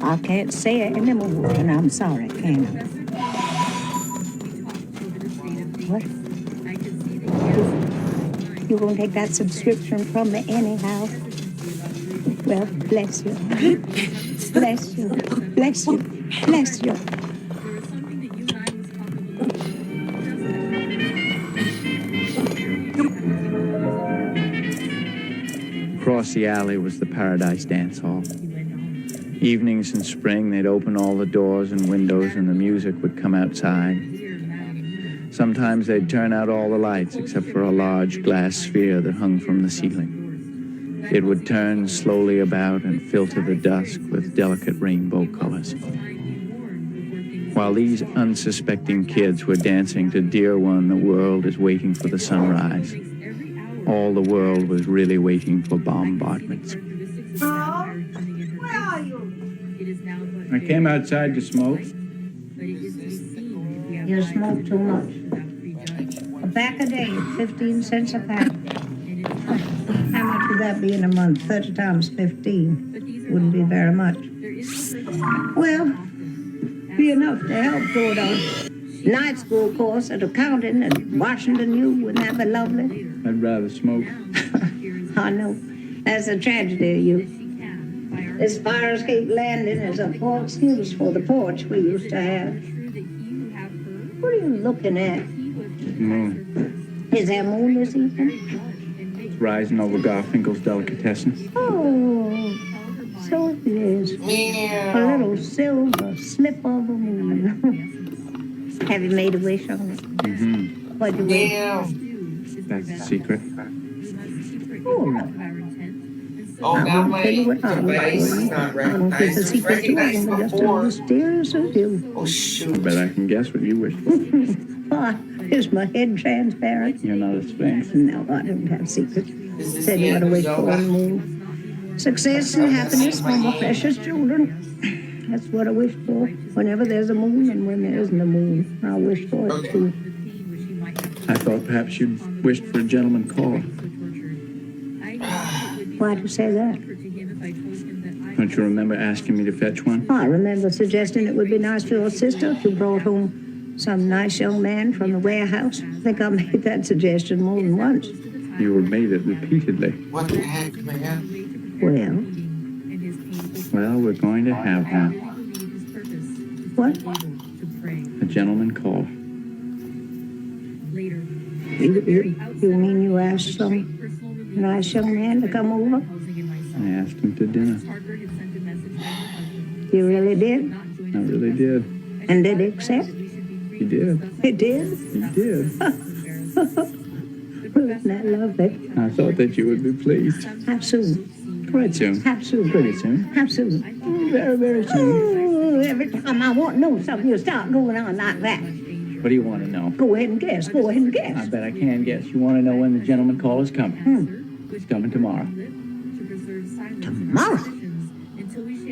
I can't say it anymore, and I'm sorry, can I? What? You gonna take that subscription from me anyhow? Well, bless you. Bless you. Bless you. Bless you. Across the alley was the Paradise Dance Hall. Evenings in spring, they'd open all the doors and windows and the music would come outside. Sometimes they'd turn out all the lights except for a large glass sphere that hung from the ceiling. It would turn slowly about and filter the dusk with delicate rainbow colors. While these unsuspecting kids were dancing to Dear One, the world is waiting for the sunrise, all the world was really waiting for bombardments. Hello? Where are you? I came outside to smoke. You smoke too much. A pack a day, 15 cents a pack. How much would that be in a month? 30 times 15. Wouldn't be very much. Well, be enough to help toward a night school course at accounting at Washington U. Wouldn't that be lovely? I'd rather smoke. I know. That's a tragedy of you. This fire escape landing is a poor excuse for the porch we used to have. What are you looking at? Moon. Is there moon this evening? It's rising over Garfinkel's delicatessen. Oh, so it is. A little silver slip of a moon. Have you made a wish on it? Mm-hmm. What'd you wish? That's the secret. Oh, no. Oh, now won't tell you what I wish for. I don't keep a secret to it. I'm just as mysterious as you. Oh, shoot. I bet I can guess what you wish for. Why, is my head transparent? You're not a sphinx. No, I don't have secrets. Said what I wish for on the moon. Success and happiness for my precious children. That's what I wish for. Whenever there's a moon and when there isn't a moon, I wish for it too. I thought perhaps you'd wished for a gentleman caller. Why'd you say that? Don't you remember asking me to fetch one? I remember suggesting it would be nice for your sister if you brought home some nice young man from the warehouse. I think I made that suggestion more than once. You have made it repeatedly. What the heck, man? Well, we're going to have one. What? A gentleman caller. You mean you asked some nice young man to come over? I asked him to dinner. You really did? I really did. And did he accept? He did. He did? He did. Isn't that lovely? I thought that you would be pleased. How soon? Quite soon. How soon? Pretty soon. How soon? Very, very soon. Oh, every time I want to know something, you start going on like that. What do you want to know? Go ahead and guess. Go ahead and guess. I bet I can guess. You want to know when the gentleman caller's coming? He's coming tomorrow. Tomorrow?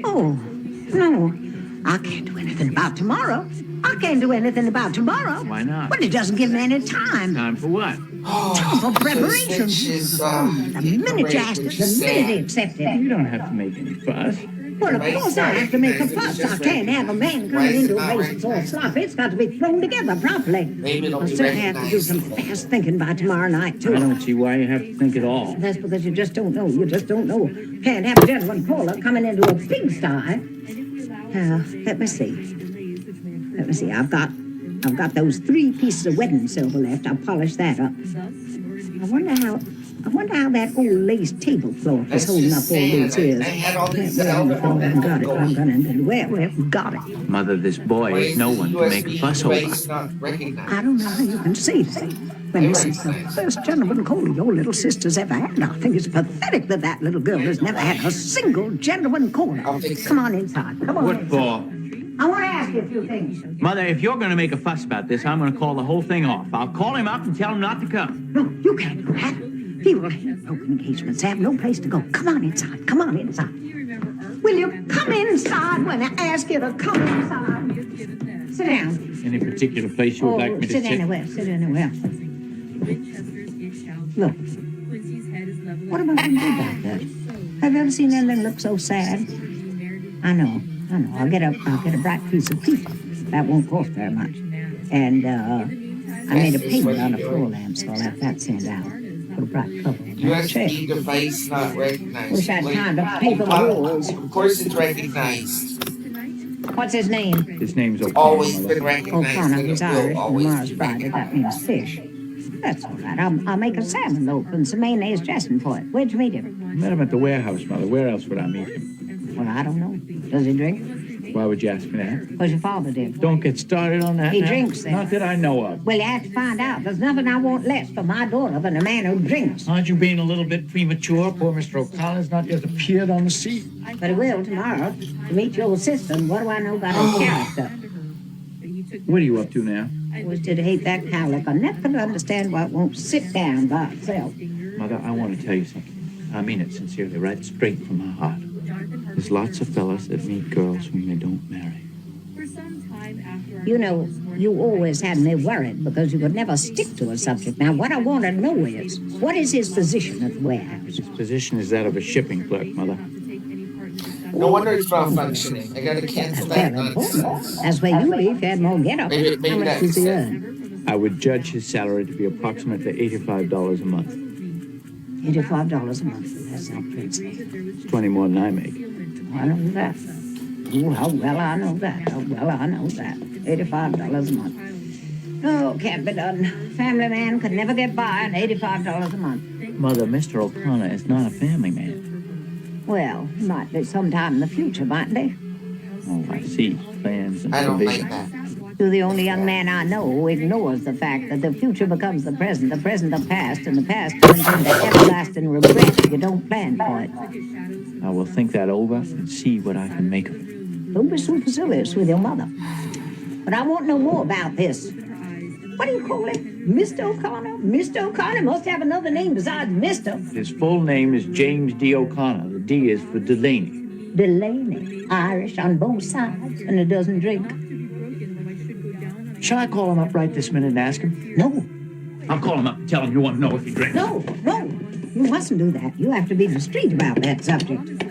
Oh, no. I can't do anything about tomorrow. I can't do anything about tomorrow. Why not? Well, it doesn't give me any time. Time for what? Time for preparation. The minute you asked it, the minute he accepted it. You don't have to make any fuss. Well, of course I have to make a fuss. I can't have a man coming into a place that's all sloppy. It's got to be thrown together properly. I certainly have to do some fast thinking by tomorrow night, too. I don't see why you have to think at all. That's because you just don't know. You just don't know. Can't have a gentleman caller coming into a pigsty. Let me see. Let me see. I've got those 3 pieces of wedding silver left. I'll polish that up. I wonder I wonder how that old lace tablecloth is holding up all these years. They had all these Well, I've got it. I'm gonna well, got it. Mother, this boy is no one to make a fuss over. not recognized. I don't know how you can say that. When this is the first gentleman caller your little sister's ever had. I think it's pathetic that that little girl has never had a single gentleman caller. Come on inside. Come on. What for? I want to ask you a few things. Mother, if you're going to make a fuss about this, I'm going to call the whole thing off. I'll call him up and tell him not to come. No, you can't do that. He will have no engagements, have no place to go. Come on inside. Come on inside. Will you come inside when I ask you to come inside? Sit down. Any particular place you would like me to sit? Sit anywhere. Sit anywhere. Look. What am I going to do about that? Have you ever seen anything look so sad? I know. I'll get a bright piece of paper. That won't cost very much. And I made a payment on a floor lamp, so I'll have that sent out. Put a bright cover on that chair. USB device not recognized. Wish I had time to paper the walls. Of course it's recognized. What's his name? His name's O'Connor. Always been recognized. O'Connor. He's Irish. Always Mars been Friday. That means fish. That's all right. I'll make a salmon loaf and some mayonnaise dressing for it. Where'd you meet him? I met him at the warehouse, Mother. Where else would I meet him? Well, I don't know. Does he drink? Why would you ask me that? Because your father did. Don't get started on that He now. drinks then. Not that I know of. Well, you have to find out. There's nothing I want less for my daughter than a man who drinks. Aren't you being a little bit premature? Poor Mr. O'Connor's not just appeared on the scene. But he will tomorrow to meet your sister. And what do I know about his character? What are you up to now? I was to hate that cowlick. I never could understand why it won't sit down by itself. Mother, I want to tell you something. I mean it sincerely, right straight from my heart. There's lots of fellas that meet girls whom they don't marry. You know, you always had me worried because you would never stick to a subject. Now, what I want to know is, what is his position at the warehouse? His position is that of a shipping clerk, Mother. No wonder it's malfunctioning. I gotta cancel that nonsense. That's where you be if you had more get-up. Maybe How much that's does he it. earn? I would judge his salary to be approximately $85 a month. $85 a month. That's not princely. It's 20 more than I make. I know that. Oh, how well I know that. How well I know that. $85 a month. No, can't be done. Family man could never get by on $85 a month. Mother, Mr. O'Connor is not a family man. Well, he might be sometime in the future, mightn't he? Oh, I see. Plans and I don't like provisions. that. You're the only young man I know who ignores the fact that the future becomes the present the past, and the past turns into everlasting regret if you don't plan for it. I will think that over and see what I can make of it. Don't be supercilious with your mother. But I want to know more about this. What do you call it? Mr. O'Connor? Mr. O'Connor must have another name besides Mr. His full name is James D. O'Connor. The D is for Delaney. Delaney. Irish on both sides, and he doesn't drink. Shall I call him up right this minute and ask him? No. I'll call him up and tell him you want to know if he drinks. No. You mustn't do that. You have to be discreet about that subject.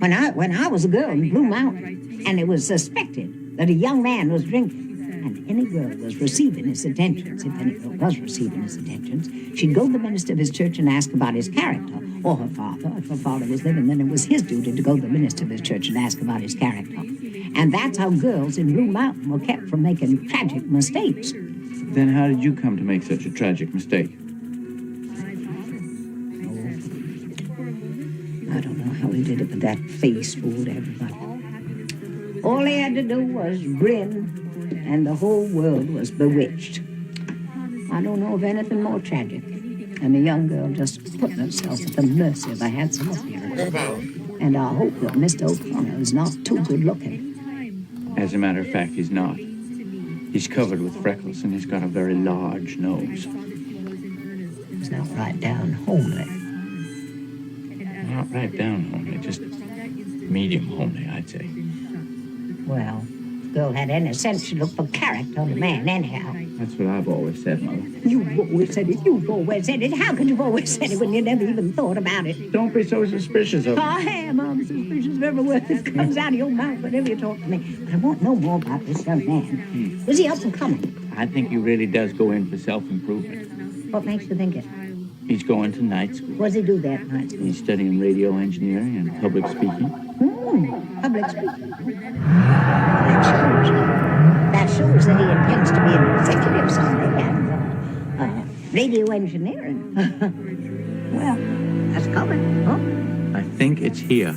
When I was a girl in Blue Mountain, and it was suspected that a young man was drinking, and any girl was receiving his attentions, if any girl was receiving his attentions, she'd go to the minister of his church and ask about his character, or her father. If her father was living, then it was his duty to go to the minister of his church and ask about his character. And that's how girls in Blue Mountain were kept from making tragic mistakes. Then how did you come to make such a tragic mistake? I don't know how he did it, but that face fooled everybody. All he had to do was grin, and the whole world was bewitched. I don't know of anything more tragic than a young girl just putting herself at the mercy of a handsome appearance. And I hope that Mr. O'Connor is not too good looking. As a matter of fact, he's not. He's covered with freckles, and he's got a very large nose. He's not right down homely. Not right down homely, just medium homely, I'd say. Well, if the girl had any sense, she'd look for character in a man anyhow. That's what I've always said, Mother. You've always said it. You've always said it. How could you've always said it when you never even thought about it? Don't be so suspicious of me. I am. I'm suspicious of every word that comes out of your mouth whenever you talk to me. But I want to know more about this young man. Was he up and coming? I think he really does go in for self-improvement. What makes you think it? He's going to night school. What does he do that at night school? He's studying radio engineering and public speaking. Public speaking. That shows that he intends to be an executive someday and radio engineering. Well, that's coming, huh? I think it's here.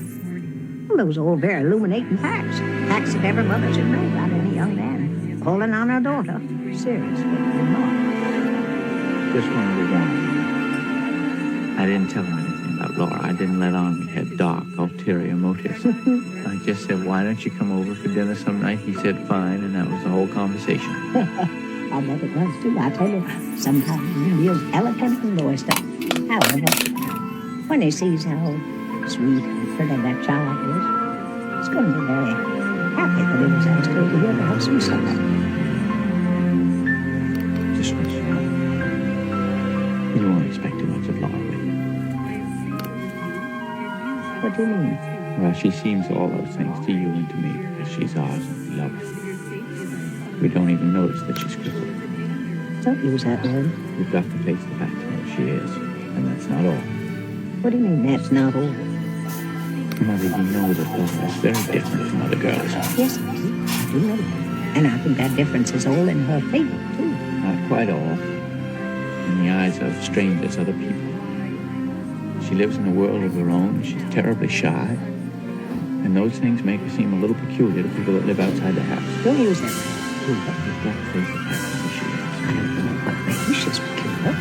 Well, those are all very illuminating facts. Facts that every mother should know about any young man calling on her daughter. Seriously, you're not. Just wanted to warn you. I didn't tell him anything about Laura. I didn't let on we had dark, ulterior motives. I just said, why don't you come over for dinner some night? He said, fine, and that was the whole conversation. I bet it was, too. I tell you, sometimes he can be as eloquent as oyster. However, when he sees how sweet and pretty that child is, he's going to be very happy that he was asked over here to have some supper. Just want you to know. You won't expect too much of Laura. What do you mean? Well, she seems all those things to you and to me, because she's ours and we love her. We don't even notice that she's crippled. Don't use that word. We've got to face the fact of what she is, and that's not all. What do you mean, that's not all? Mother, you know that Laura is very different from other girls. Yes, I do. I do know that. And I think that difference is all in her favor, too. Not quite all. In the eyes of strangers, other people. She lives in a world of her own. She's terribly shy. And those things make her seem a little peculiar to people that live outside the house. Don't use that word. We've got to face the fact of who she is. I don't know what maybe she's peculiar.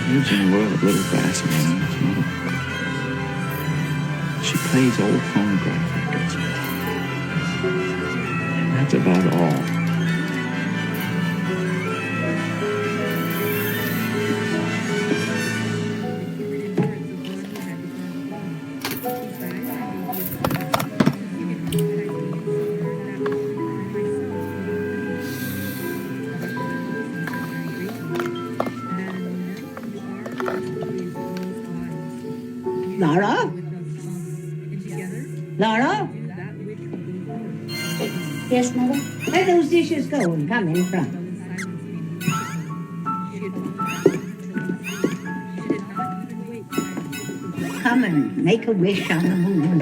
She lives in a world of little grassy animals, Mother. She plays old phonograph records. And that's about all. Laura? Laura? Yes, Mother? Where those dishes go and come in front? Come and make a wish on the moon.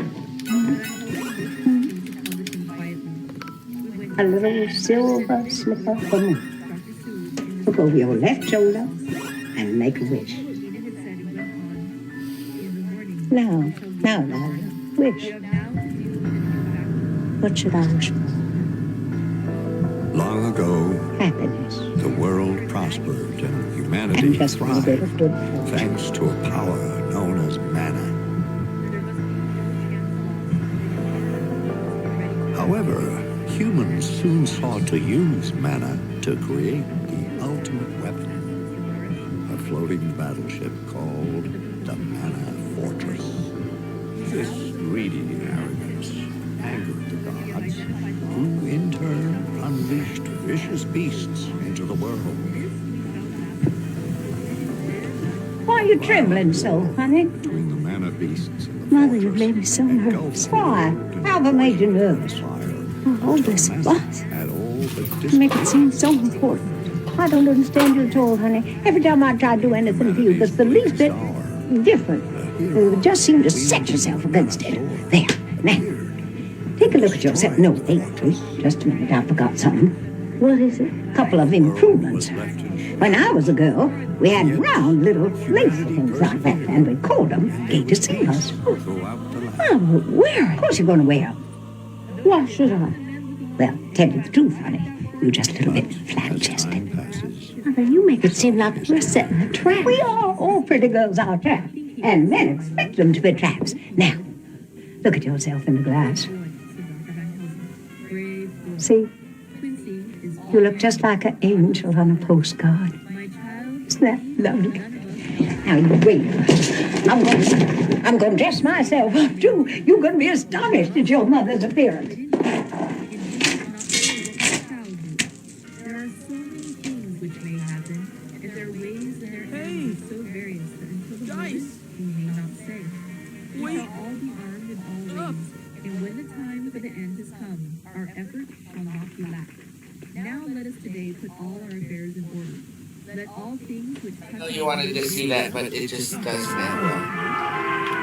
A little silver slipper for me. Look over your left shoulder and make a wish. Now, darling, wish. What should I wish for? Long ago, Happiness. the world prospered and And humanity just a little bit thrived of good fortune. thanks to a power known as mana. However, humans soon sought to use mana to create the ultimate weapon, a floating battleship called the Mana Fortress. This greedy arrogance angered the gods, who in turn unleashed vicious beasts into the world. Why are you trembling so, honey? Between the mana beasts and the Mother, you've fortress, made me so nervous. Why? How have I made you nervous? All this fuss. had all but You make it seem so important. I don't understand you at all, honey. Every time I try to do anything for you that's the least bit different, you just seem to set yourself against it. There, now, take a look at yourself. No, wait, just a minute, I forgot something. What is it? A couple of improvements. When I was a girl, we had round little lacy things like that, and we called them gator sailors. I would wear Of course you're going to wear them. it. Why should I? Well, tell you the truth, honey, you're just a little bit flat-chested. Mother, you make it seem like we're setting a trap. We are. All pretty girls are trapped, and men expect them to be traps. Now, look at yourself in the glass. See? You look just like an angel on a postcard. Isn't that lovely? Now, you wait. I'm going to dress myself up, too. You're going to be astonished at your mother's appearance. There are so many things which may happen, and there are ways and their ends are so various that until the moment we may not say. We shall all be armed in all ways, and when the time for the end has come, our efforts shall not be lacked. Now let us today put all our affairs in order. Let all things which touch I know you wanted to see that, but it just doesn't happen.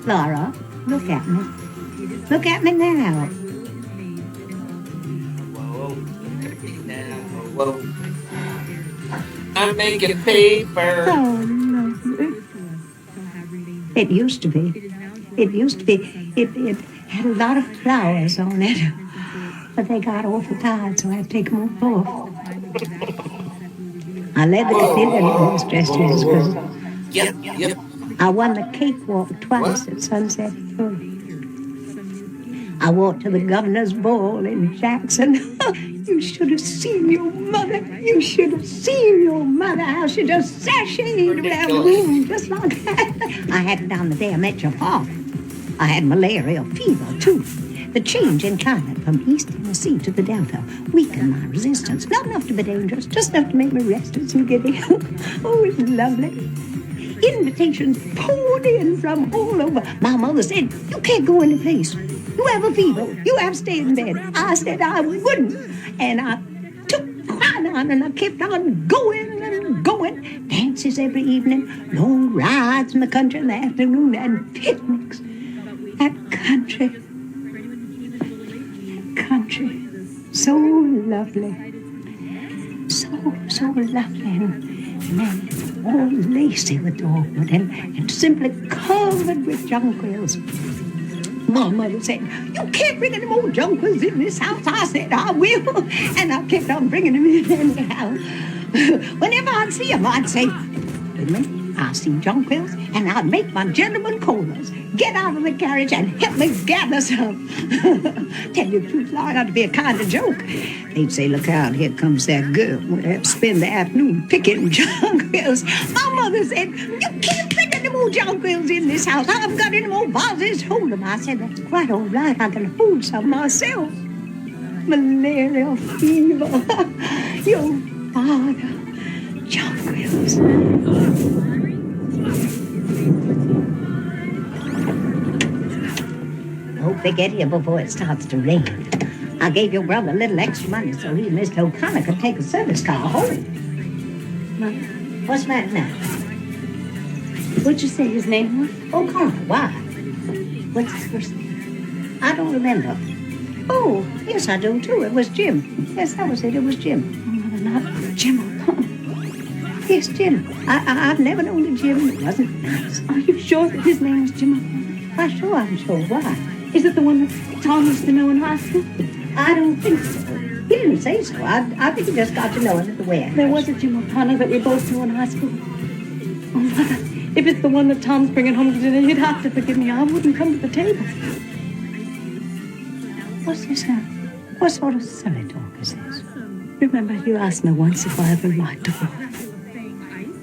Laura, look at me. Look at me now. Whoa. I'm making paper. Oh, lovely. It used to be. It used to be. It had a lot of flowers on it. But they got awful tired, so I had to take them all off. I led the cotillion in this dress because Yep. I won the cakewalk twice at Sunset Hill. I walked to the governor's ball in Jackson. You should have seen your mother. You should have seen your mother. How she just sashayed around the room just like that. I hadn't done the day I met your father. I had malarial fever, too. The change in climate from East Tennessee to the Delta weakened my resistance. Not enough to be dangerous, just enough to make me restless and giddy. Oh, it's lovely. Invitations poured in from all over. My mother said, you can't go in the place. You have a fever. You have to stay in bed. I said I wouldn't. And I took quite on and I kept on going and going. Dances every evening, long rides in the country in the afternoon, and picnics. That country. So lovely. So lovely. And then all lacy with dogwood and simply covered with jonquils. My mother said, you can't bring any more jonquils in this house. I said, I will. And I kept on bringing them in anyhow. Whenever I'd see them, I'd say, wait a minute. I see jonquils, and I'd make my gentleman callers get out of the carriage and help me gather some. Tell you the truth, Lord, ought to be a kind of joke. They'd say, look out, here comes that girl. We'll have to spend the afternoon picking jonquils. My mother said, you can't bring any more jonquils in this house. I haven't got any more vases. Hold them. I said, that's quite all right. I can hold some myself. Malarial fever. Your father. Jonquils. Hope they get here before it starts to rain. I gave your brother a little extra money so he and Mr. O'Connor could take a service car home. Mother, what's the matter now? What'd you say his name was? O'Connor, why? What's his first name? I don't remember. Oh, yes, I do, too. It was Jim. Yes, that was it. It was Jim. Oh, Mother, not Jim O'Connor. Yes, Jim. I've never known a Jim that wasn't nice. Are you sure that his name was Jim O'Connor? Why, sure, I'm sure. Why? Is it the one that Tom used to know in high school? I don't think so. He didn't say so. I think he just got to know him at the warehouse. There was a Jim O'Connor that we both knew in high school. Oh, Mother, if it's the one that Tom's bringing home to dinner, you'd have to forgive me. I wouldn't come to the table. What's this now? What sort of silly talk is this? Remember, you asked me once if I ever liked a boy.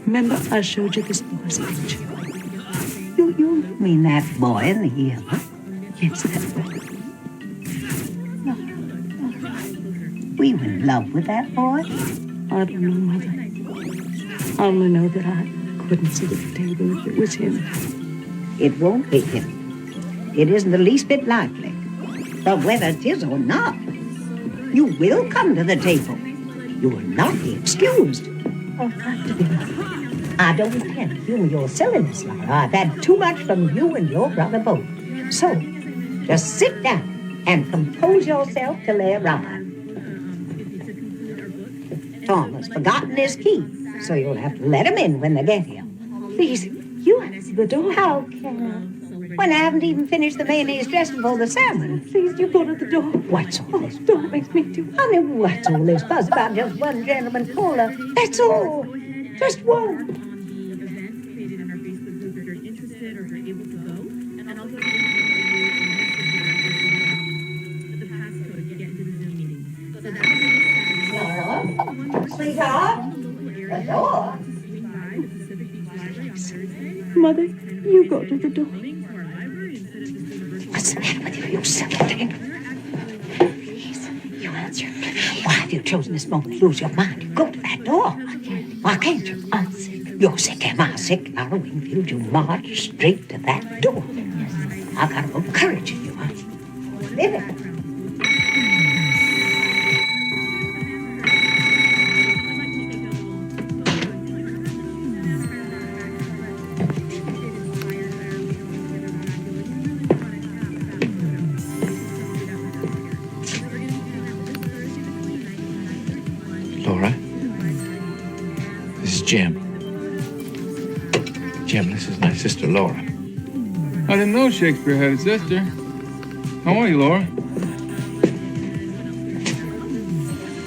Remember, I showed you this boy's picture. You mean that boy in the yellow? Yes, that boy. Were you in love with that boy? I don't know, Mother. I only know that I couldn't sit at the table if it was him. It won't be him. It isn't the least bit likely. But whether it is or not, you will come to the table. You will not be excused. I'll have to be, Mother. I don't intend to humor your silliness, Laura. I've had too much from you and your brother both. So, just sit down and compose yourself till they arrive. Tom has forgotten his key, so you'll have to let him in when they get here. Please, you answer the door. How can I? When I haven't even finished the mayonnaise dressing for the salmon. Please, you go to the door. What's all this? Don't make me do it. Honey, what's all this fuss about just one gentleman caller? That's all. Just one. Sweetheart, the door. Mother, you go to the door. What's the matter with you, you silly thing? Please, you answer. Why have you chosen this moment to lose your mind? You go to that door. Why can't you? I'm sick. You're sick, am I sick? Laura Wingfield, you march straight to that door. I've got a little courage in you, huh? Live it. Jim. Jim, this is my sister, Laura. I didn't know Shakespeare had a sister. How are you, Laura?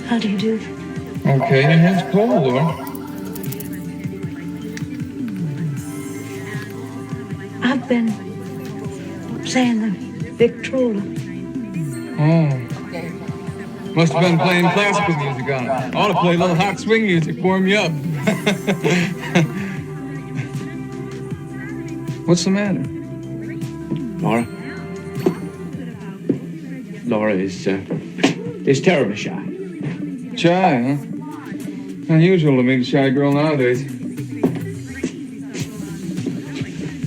How do you do? Okay, your hand's cold, Laura. I've been saying the Victrola. Oh. Must have been playing classical music on it. Ought to play a little hot swing music, warm you up. What's the matter? Laura? Laura is terribly shy. Shy, huh? Unusual to meet a shy girl nowadays.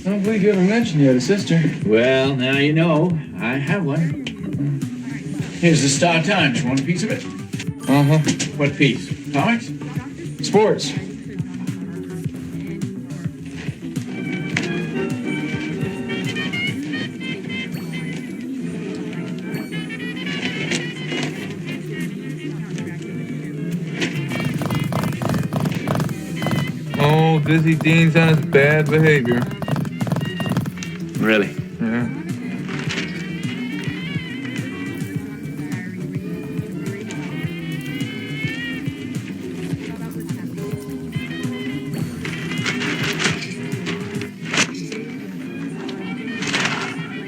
I don't believe you ever mentioned you had a sister. Well, now you know. I have one. Here's the Star Times. You want a piece of it? Uh-huh. What piece? Comics? Sports. Oh, Dizzy Dean's on his bad behavior. Really? Yeah.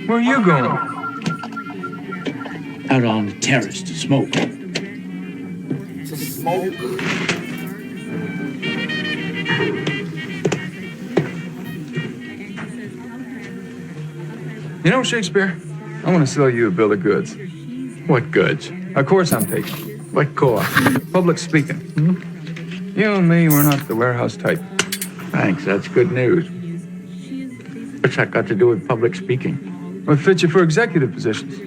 Where are you going? Out on the terrace to smoke. To smoke. You know, Shakespeare, I want to sell you a bill of goods. What goods? A course I'm taking. What course? Public speaking. You and me, we're not the warehouse type. Thanks, that's good news. What's that got to do with public speaking? Would fit you for executive positions.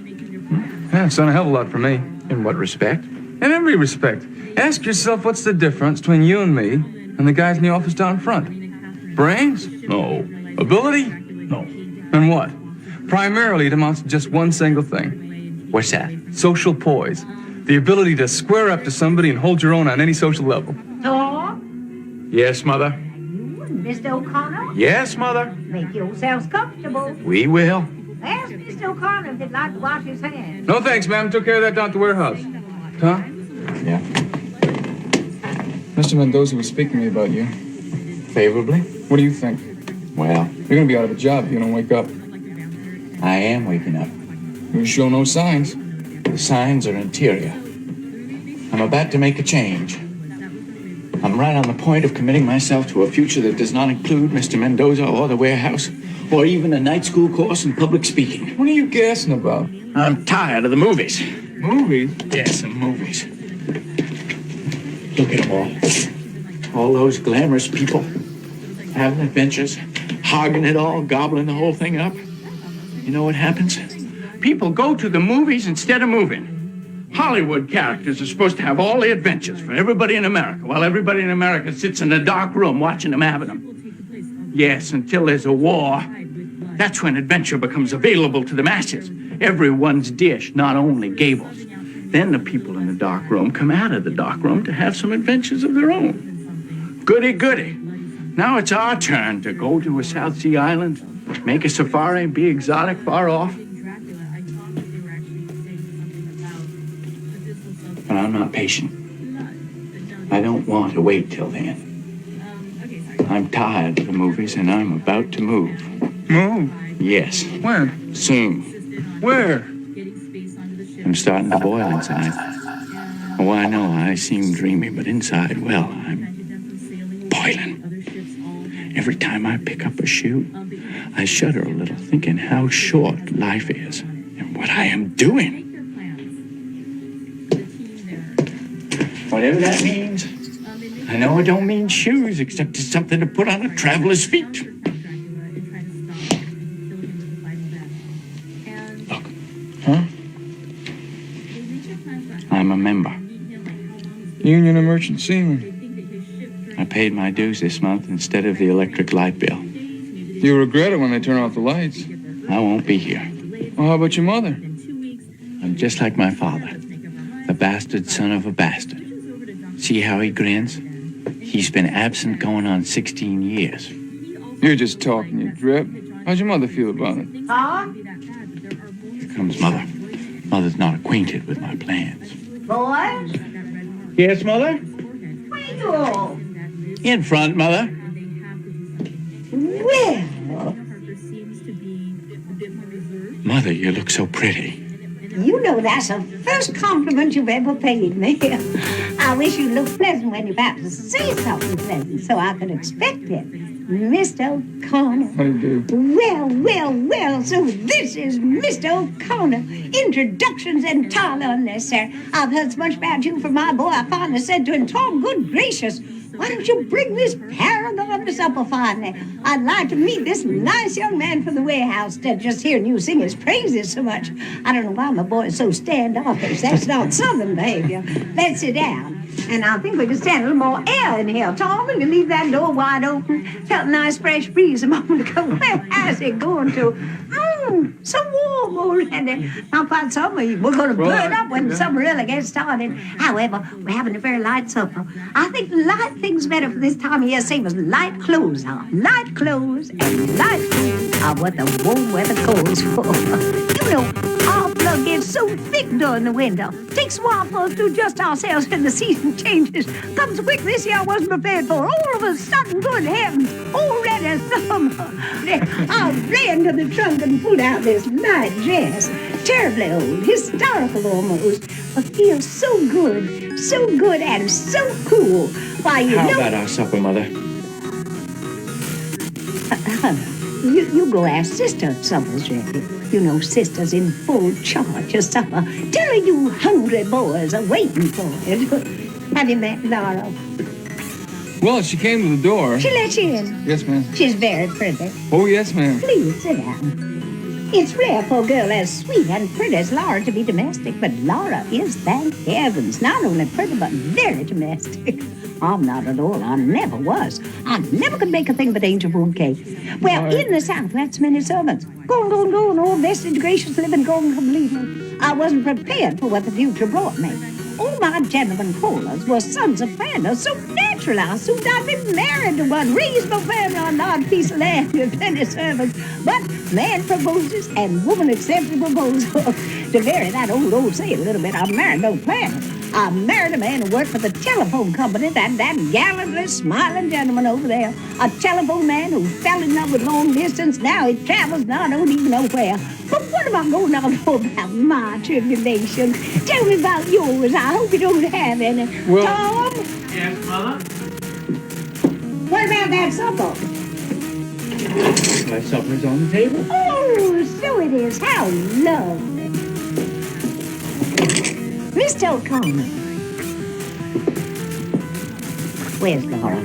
Yeah, it's done a hell of a lot for me. In what respect? In every respect. Ask yourself what's the difference between you and me and the guys in the office down front. Brains? No. Ability? No. And what? Primarily, it amounts to just one single thing. What's that? Social poise. The ability to square up to somebody and hold your own on any social level. Tom, Yes, Mother? Mr. O'Connor, Yes, Mother? make yourselves comfortable. We will. Ask Mr. O'Connor if he'd like to wash his hands. No thanks, ma'am. Took care of that down at the warehouse. Tom? Yeah. Mr. Mendoza was speaking to me about you. Favorably? What do you think? Well, You're gonna be out of a job if you don't wake up. I am waking up. You show no signs. The signs are interior. I'm about to make a change. I'm right on the point of committing myself to a future that does not include Mr. Mendoza or the warehouse, or even a night school course in public speaking. What are you gassing about? I'm tired of the movies. Movies? Yes, the movies. Look at them all. All those glamorous people having adventures, hogging it all, gobbling the whole thing up. You know what happens? People go to the movies instead of moving. Hollywood characters are supposed to have all the adventures for everybody in America, while everybody in America sits in a dark room watching them having them. Yes, until there's a war. That's when adventure becomes available to the masses. Everyone's dish, not only Gable's. Then the people in the dark room come out of the dark room to have some adventures of their own. Goody, goody. Now it's our turn to go to a South Sea island, make a safari, be exotic far off. But I'm not patient. I don't want to wait till then. I'm tired of the movies and I'm about to move. Move? Yes. When? Soon. Where? I'm starting to boil inside. Oh, I know I seem dreamy, but inside, well, I'm boiling. Every time I pick up a shoe, I shudder a little, thinking how short life is and what I am doing. Whatever that means. I know it don't mean shoes, except it's something to put on a traveler's feet. Look. Huh? I'm a member. Union of Merchant Seamen. I paid my dues this month instead of the electric light bill. You'll regret it when they turn off the lights. I won't be here. Well, how about your mother? I'm just like my father, the bastard son of a bastard. See how he grins? He's been absent going on 16 years. You're just talking, you drip. How'd your mother feel about it? Huh? Here comes Mother. Mother's not acquainted with my plans. Boys? Yes, Mother? Where you all? In front, Mother. Well, Mother, you look so pretty. you know that's the first compliment you've ever paid me. I wish you'd look pleasant when you're about to say something pleasant so I could expect it. Mr. O'Connor. How do you do? Well, so this is Mr. O'Connor. Introductions entirely unnecessary. I've heard so much about you from my boy, I finally said to him, Tom, good gracious, why don't you bring this paragon to supper finally? I'd like to meet this nice young man from the warehouse instead of just hearing you sing his praises so much. I don't know why my boy is so standoffish. That's not Southern behavior. Let's sit down. And I think we can stand a little more air in here. Tom, will you leave that door wide open? Felt a nice fresh breeze a moment ago. Well, how's it going to? So warm already. Not quite summer. We're going to burn up when summer really gets started. However, we're having a very light supper. I think light things better for this time of year, same as light clothes are. Light clothes and light food are what the warm weather calls for. You know, our blood gets so thick during the winter. Takes a while for us to adjust ourselves when the season changes. Comes quick this year I wasn't prepared for. All of a sudden, good heavens, already summer. I ran to the trunk and pulled out this light dress. Terribly old, historical almost. But feels so good and so cool. Why, you How know... about our supper, Mother? You go ask Sister if supper's ready. You know, Sister's in full charge of supper. Tell her you hungry boys are waiting for it. Have you met Laura? Well, she came to the door. She let you in. Yes, ma'am. She's very pretty. Oh, yes, ma'am. Please sit down. It's rare for a girl as sweet and pretty as Laura to be domestic, but Laura is, thank heavens, not only pretty but very domestic. I'm not at all. I never was. I never could make a thing but angel food cake. Well, in the South, that's many servants. Go, all vestige, gracious living, going completely. I wasn't prepared for what the future brought me. All my gentlemen callers were sons of planters, so naturally I assumed I'd been married to one, raised my family on a large piece of land with plenty of servants. But man proposes and woman accepts the proposal. To vary that old saying a little bit, I married no planter. I married a man who worked for the telephone company, that gallantly smiling gentleman over there. A telephone man who fell in love with long distance. Now he travels and I don't even know where. But what am I going on for about my tribulation? Tell me about yours. I hope you don't have any. Well, Tom? Yes, Mother? What about that supper? My supper's on the table. Oh, so it is. How lovely. Mr. O'Connor. Where's Laura?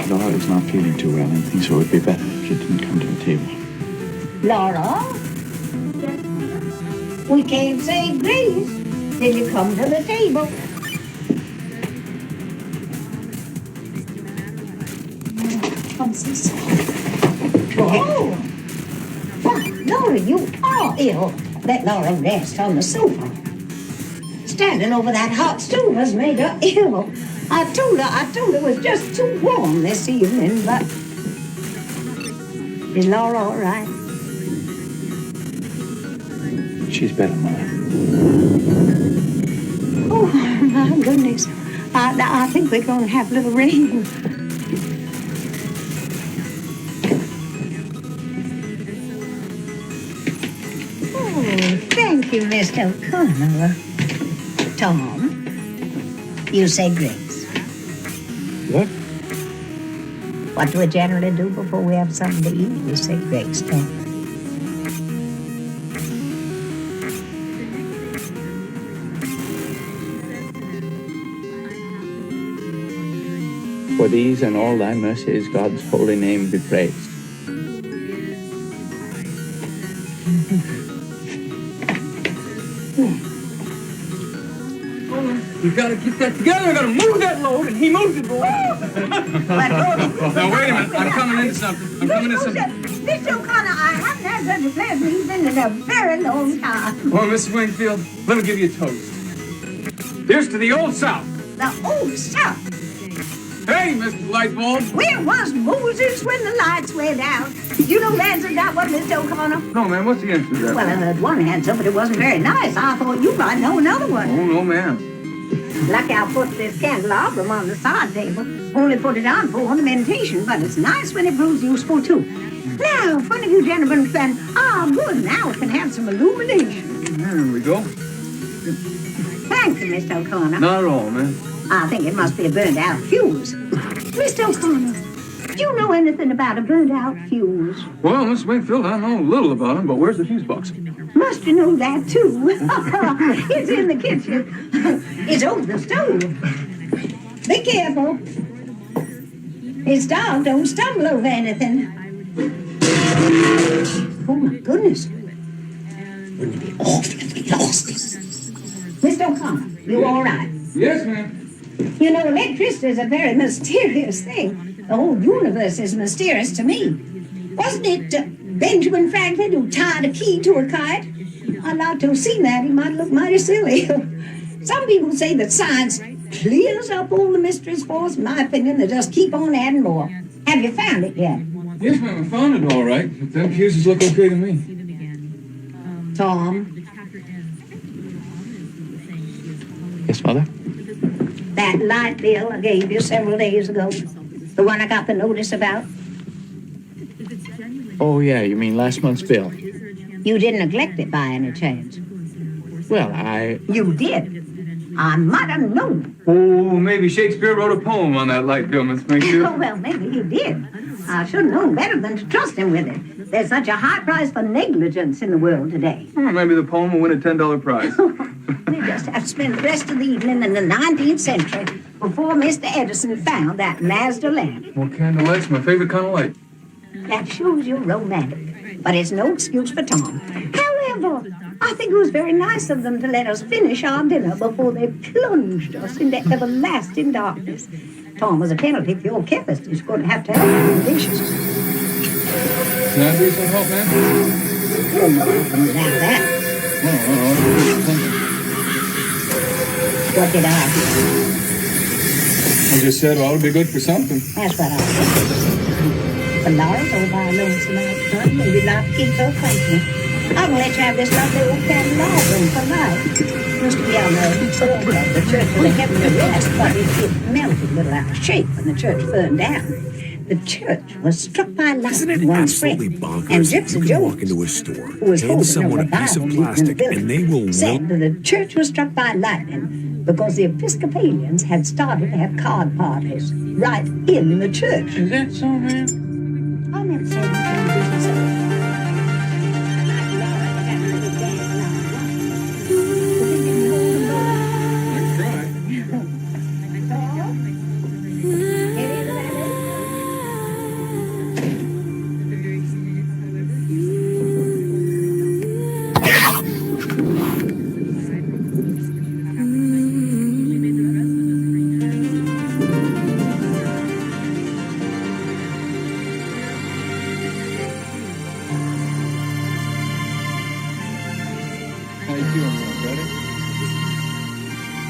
Laura's not feeling too well and thinks it would be better if she didn't come to the table. Laura? We can't say grace till you come to the table. What's this? Oh! Why, Laura, you are ill. Let Laura rest on the sofa. Standing over that hot stove has made her ill. I told her it was just too warm this evening, but... Is Laura all right? She's better, Mother. Oh, my goodness. I think we're going to have a little rain. Oh, thank you, Mr. O'Connor. Tom, you say grace. What? What do we generally do before we have something to eat? We say grace, Tom. For these and all thy mercies, God's holy name be praised. You gotta get that together. I gotta move that load, and he moves it, boy. Now, wait a minute. I'm coming into something. Mr. O'Connor, I haven't had such a pleasant evening in a very long time. Oh, Mrs. Wingfield, let me give you a toast. Here's to the Old South. The Old South. Hey, Mr. Lightbulb. Where was Moses when the lights went out? You know the answer to that one, Mr. O'Connor? No, ma'am, what's the answer to that? Well, I heard one answer, but it wasn't very nice. I thought you might know another one. Oh, no, ma'am. Lucky I put this candelabrum on the side table. Only put it on for ornamentation, but it's nice when it proves useful, too. Now, if one of you gentlemen can... good. Now we can have some illumination. There we go. Thank you, Mr. O'Connor. Not at all, ma'am. I think it must be a burned-out fuse. Mr. O'Connor, do you know anything about a burned-out fuse? Well, Miss Wakefield, I know a little about them, but where's the fuse box? Must you know that, too? It's in the kitchen. It's over the stove. Be careful. His dog don't stumble over anything. Oh, my goodness. Wouldn't it be awful if we lost it? Mr. O'Connor, you all right? Yes, ma'am. You know, electricity is a very mysterious thing. The whole universe is mysterious to me. Wasn't it Benjamin Franklin who tied a key to a kite? I'd like to have seen that. He might look mighty silly. Some people say that science clears up all the mysteries for us. In my opinion, they just keep on adding more. Have you found it yet? Yes, ma'am, I found it all right, but them fuses look okay to me. Tom? Yes, Mother? That light bill I gave you several days ago, the one I got the notice about, Oh, yeah, you mean last month's bill? you didn't neglect it by any chance. Well, You did. I might have known. Oh, maybe Shakespeare wrote a poem on that light bill, Miss Oh, Wakefield. well, maybe he did. I should have known better than to trust him with it. There's such a high price for negligence in the world today. Oh, maybe the poem will win a $10 prize. We just have to spend the rest of the evening in the 19th century before Mr. Edison found that Mazda lamp. Well, candlelight's my favorite kind of light. That shows you're romantic, but it's no excuse for Tom. However, I think it was very nice of them to let us finish our dinner before they plunged us into everlasting darkness. Tom was a penalty for your carelessness. He's going to have help with the dishes. Can I do some help, ma'am? Oh, no, without that. What did I do? I just said, well, it'll be good for something. That's what I said. The Laura's over by a lonesome outside. Maybe like to keep her company. I'm going to let you have this lovely old candelabrum for life. Used to be on the church of the heavenly rest, but it melted a little out of shape when the church burned down. The church was struck by lightning one spring, and Gypsy Jones, into a store, who was hand holding someone a a piece of Bible plastic, in the and they will said that the church was struck by lightning because the Episcopalians had started to have card parties right in the church. Is that so, ma'am? I never said anything business of it. How you doing, man, buddy?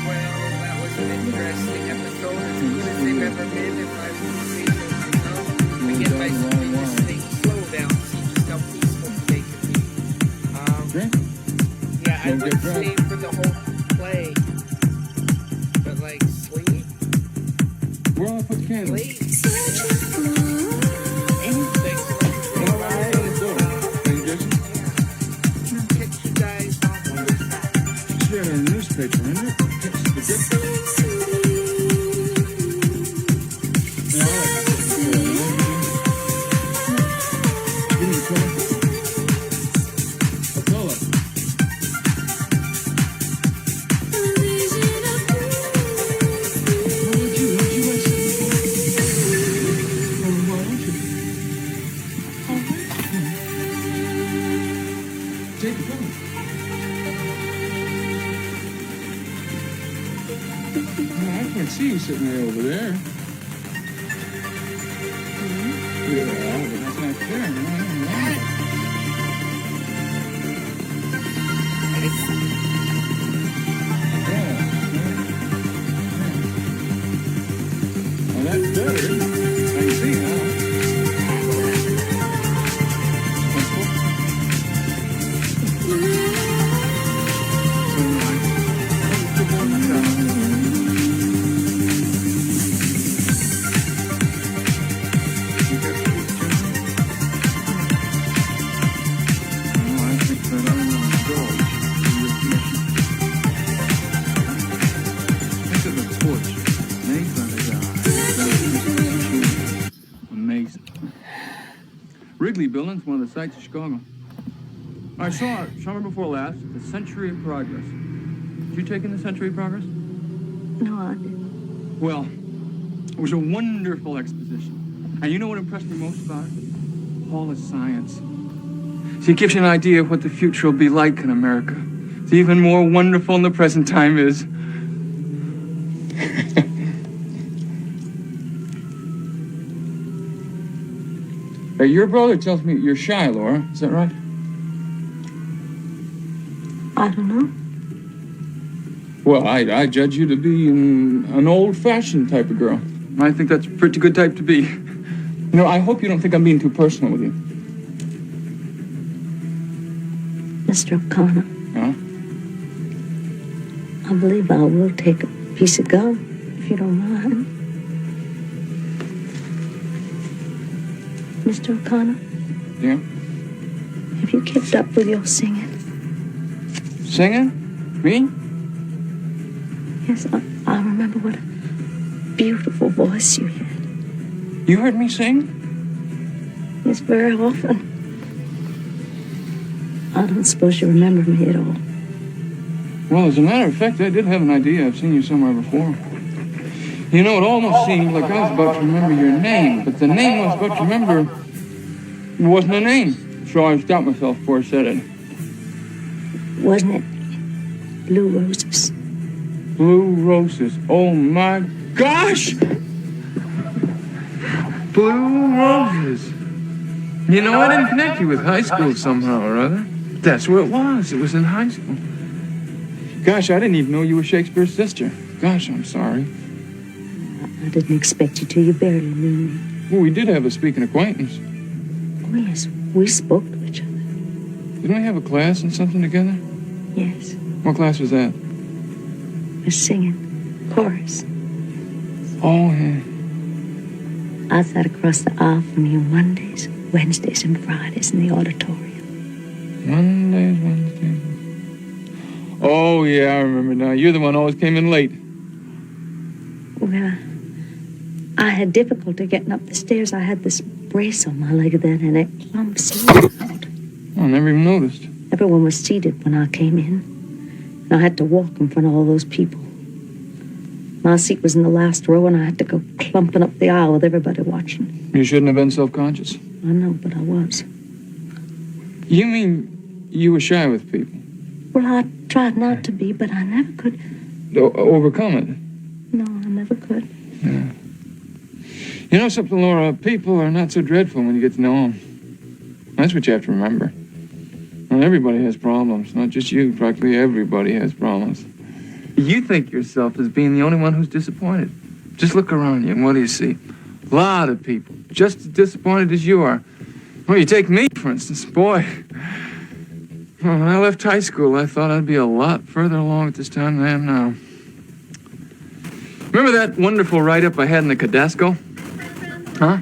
Well, that was an interesting episode. As good as they've ever been in my conversations, you know. Again, by slowing this thing slow down, see just how peaceful they can be. Yeah, I would say for the whole play, but like sleep, Where will I put candles? sleep. Catch you guys on the She had a newspaper, isn't it? Catch the dip. Yeah, I like it. Give me a call. Cola. Take the phone. I can't see you sitting there over there. Yeah, but that's not fair, man. Well, that That's better, isn't it? I can see now. Amazing. Wrigley Building's one of the sights of Chicago. I saw it summer before last, the Century of Progress. Did you take in the Century of Progress? No, I didn't. Well, it was a wonderful exposition. And you know what impressed me most about it? All the science. See, it gives you an idea of what the future will be like in America. It's even more wonderful than the present time is. Hey, your brother tells me you're shy, Laura. Is that right? I don't know. Well, I judge you to be an old-fashioned type of girl. I think that's a pretty good type to be. You know, I hope you don't think I'm being too personal with you. Mr. O'Connor, Huh? I believe I will take a piece of gum, if you don't mind. Mr. O'Connor, Yeah? have you kept up with your singing? Singing? Me? Yes, I remember what a beautiful voice you had. You heard me sing? Yes, very often. I don't suppose you remember me at all. Well, as a matter of fact, I did have an idea. I've seen you somewhere before. You know, it almost seemed like I was about to remember your name, but the name I was about to remember wasn't a name. So I stopped myself before I said it. Wasn't it Blue Roses? Blue Roses. Oh my gosh! Blue Roses. You know, I didn't connect you with high school somehow or other. That's where it was. It was in high school. Gosh, I didn't even know you were Shakespeare's sister. Gosh, I'm sorry. I didn't expect you to. You barely knew me. Well, we did have a speaking acquaintance. Oh, yes, we spoke to each other. Didn't we have a class and something together? Yes, What class was that? we're singing chorus. Oh, yeah. I sat across the aisle from you Mondays, Wednesdays, and Fridays in the auditorium. Wednesdays. Oh, yeah, I remember now. You're the one who always came in late. Well, I had difficulty getting up the stairs. I had this brace on my leg then, and it clumped so loud. I never even noticed. Everyone was seated when I came in, and I had to walk in front of all those people. My seat was in the last row, and I had to go clumping up the aisle with everybody watching. You shouldn't have been self-conscious. I know, but I was. You mean you were shy with people? Well, I tried not to be, but I never could. Overcome it? No, I never could. Yeah. You know something, Laura? People are not so dreadful when you get to know them. That's what you have to remember. Well, everybody has problems. Not just you. Practically everybody has problems. You think yourself as being the only one who's disappointed. Just look around you, and what do you see? A lot of people just as disappointed as you are. Well, you take me, for instance. Boy, when I left high school, I thought I'd be a lot further along at this time than I am now. Remember that wonderful write-up I had in the Cadasco? Huh?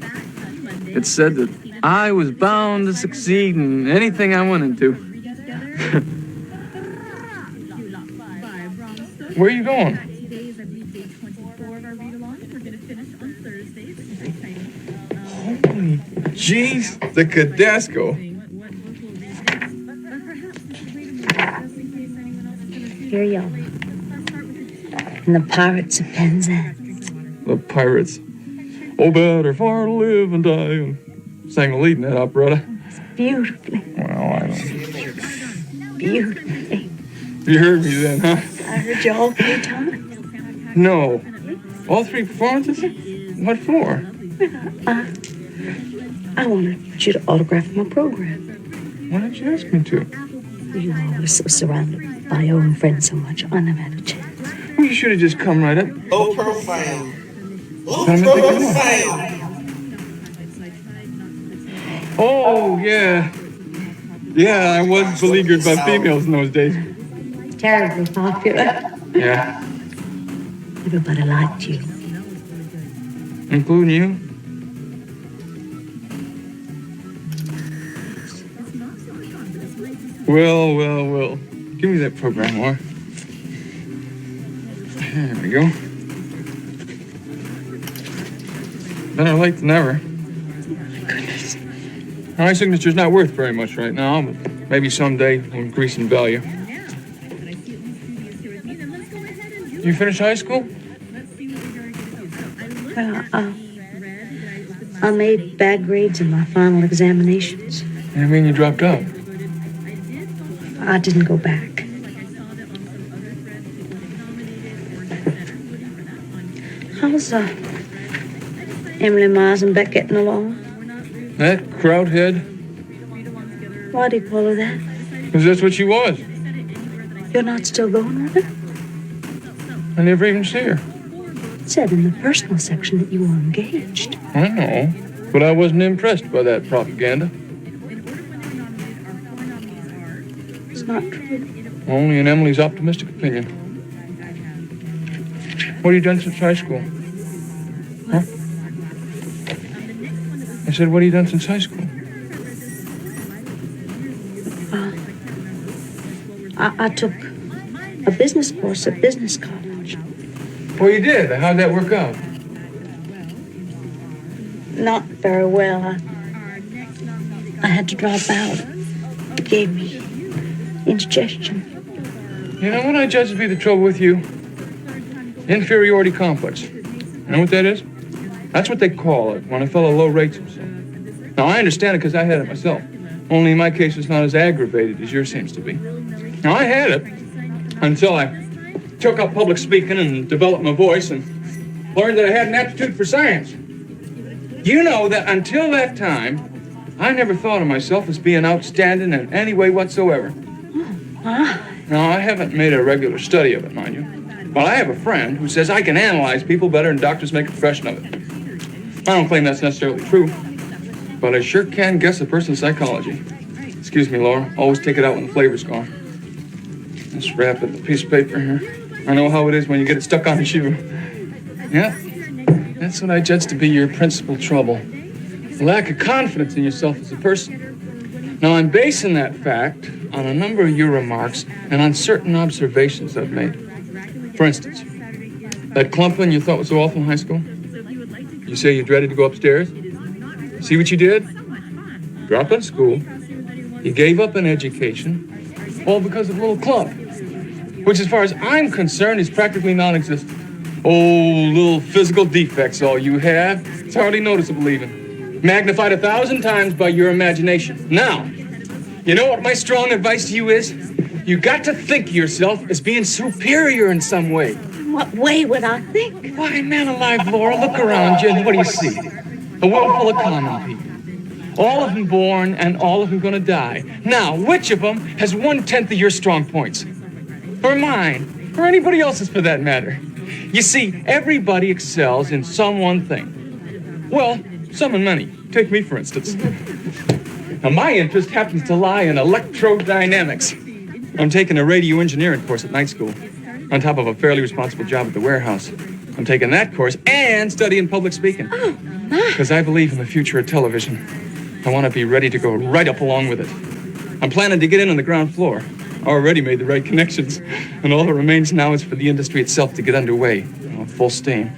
It said that I was bound to succeed in anything I went into. Where are you going? Holy jeez, the Cadasco. Here you are. And the Pirates of Penzance. The Pirates. Oh, better far to live and die. And sang the lead in that operetta. Beautifully. Well, I don't. Beautifully. You heard me then, huh? I heard you all 3 times. No. All 3 performances? What for? I wanted you to autograph my program. Why didn't you ask me to? You were so surrounded by your own friends so much, I never had a chance. Well, you should have just come right up. Low profile. Oh, yeah. Yeah, I was beleaguered by females in those days. Terribly popular. Yeah. Everybody liked you. Including you? Well. Give me that program, Laura. There we go. Better late than never. Goodness. My signature's not worth very much right now, but maybe someday will increase in value. You finish high school? I made bad grades in my final examinations. You mean you dropped out? I didn't go back. How's Emily Meisenbeck getting along? That crowdhead? Why do you call her that? Because that's what she was. You're not still going with her? I never even see her. It said in the personal section that you were engaged. I know, but I wasn't impressed by that propaganda. It's not true. Only in Emily's optimistic opinion. What have you done since high school? Huh? I said, what have you done since high school? I took a business course at business college. Oh, you did? How'd that work out? Not very well. I had to drop out. It gave me indigestion. You know what I judge to be the trouble with you? Inferiority complex. You know what that is? That's what they call it when a fellow low rates himself. Now, I understand it because I had it myself. Only in my case, it's not as aggravated as yours seems to be. Now, I had it until I took up public speaking and developed my voice and learned that I had an aptitude for science. You know that until that time, I never thought of myself as being outstanding in any way whatsoever. Now, I haven't made a regular study of it, mind you. But I have a friend who says I can analyze people better than doctors make a profession of it. I don't claim that's necessarily true, but I sure can guess a person's psychology. Excuse me, Laura. Always take it out when the flavor's gone. Let's wrap it in a piece of paper here. I know how it is when you get it stuck on a shoe. Yeah, that's what I judge to be your principal trouble. The lack of confidence in yourself as a person. Now, I'm basing that fact on a number of your remarks and on certain observations I've made. For instance, that clumping you thought was so awful in high school? You say you dreaded to go upstairs? See what you did? Drop out of school. You gave up an education, all because of a little clump, which as far as I'm concerned is practically non-existent. Oh, little physical defects all you have. It's hardly noticeable even. Magnified 1,000 times by your imagination. Now, you know what my strong advice to you is? You got to think of yourself as being superior in some way. In what way would I think? Why, man alive, Laura, look around you and what do you see? A world full of common people. All of them born and all of them gonna die. Now, which of them has 1/10 of your strong points? Or mine, or anybody else's for that matter. You see, everybody excels in some one thing. Well, some and many. Take me, for instance. Now, my interest happens to lie in electrodynamics. I'm taking a radio engineering course at night school, on top of a fairly responsible job at the warehouse. I'm taking that course and studying public speaking. Because I believe in the future of television. I want to be ready to go right up along with it. I'm planning to get in on the ground floor. I already made the right connections. And all that remains now is for the industry itself to get underway. Full steam.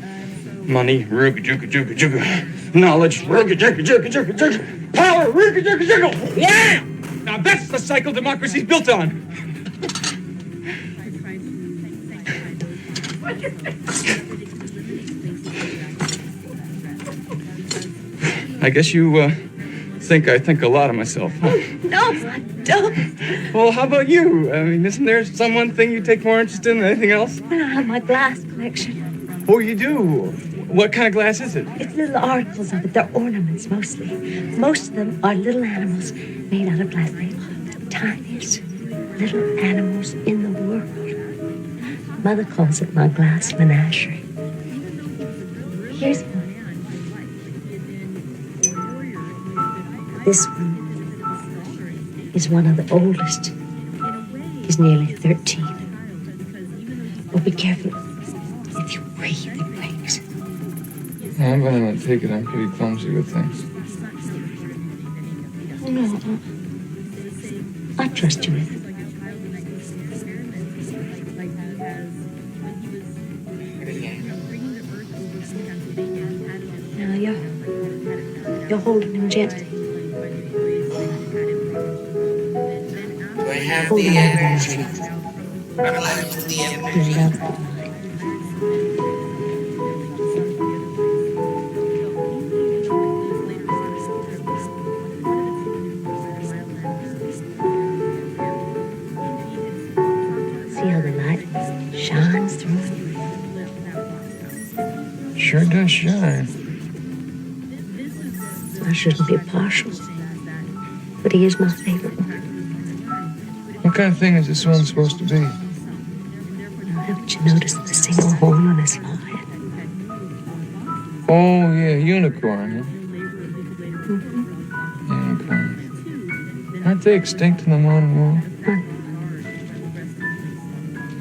Money, rooga-jooga-jooga-jooga. Knowledge, rooga-jooga-jooga-jooga-jooga. Power, rooga-jooga-jooga. Yeah! Now that's the cycle democracy's built on. I guess you think I think a lot of myself, huh? No, I don't. Well, how about you? I mean, isn't there some one thing you take more interest in than anything else? I have my glass collection. Oh, you do? What kind of glass is it? It's little articles of it. They're ornaments, mostly. Most of them are little animals made out of glass. They are the tiniest little animals in the world. Mother calls it my glass menagerie. Here's one. This one is one of the oldest. He's nearly 13. But be careful. If you breathe, it breaks. I'm gonna take it. I'm pretty clumsy with things. Oh, no. I trust you with it. Now you're holding him gently. Do I have the energy? I have the You energy. love the light. See how the light shines through it? Sure does shine. I shouldn't be partial, but he is my favorite one. What kind of thing is this one supposed to be? Now, haven't you noticed the single horn on his forehead? Oh, yeah, unicorn, huh? Mm-hmm. Unicorn. Aren't they extinct in the modern world?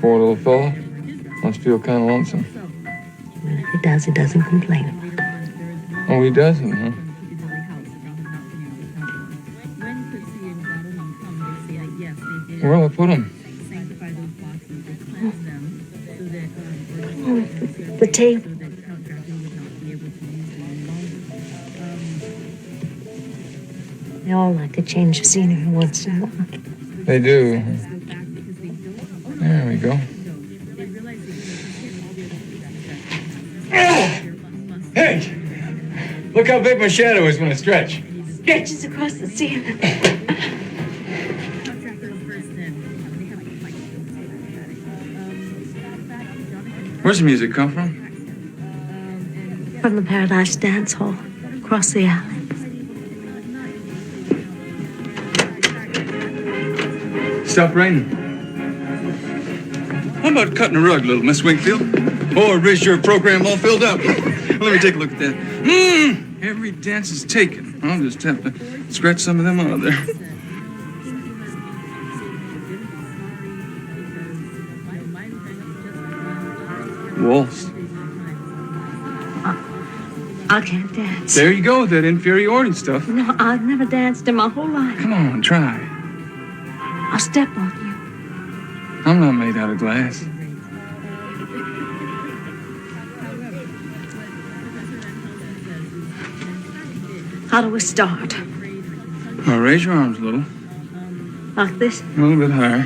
Poor little fella. Must feel kind of lonesome. Well, if he does, he doesn't complain about it. Oh, he doesn't, huh? Where'll I put him? The table. They all like a change of scenery once in a while. They do. There we go. Hey! Look how big my shadow is when I stretch. Stretches across the ceiling. Where's the music come from? From the Paradise Dance Hall, across the alley. Stop raining. How about cutting a rug, little Miss Wingfield? Or is your program all filled up? Let me take a look at that. Every dance is taken. I'll just have to scratch some of them out of there. Waltz. I can't dance. There you go with that inferiority stuff. No, I've never danced in my whole life. Come on, try. I'll step on you. I'm not made out of glass. How do we start? Now raise your arms a little. Like this? A little bit higher.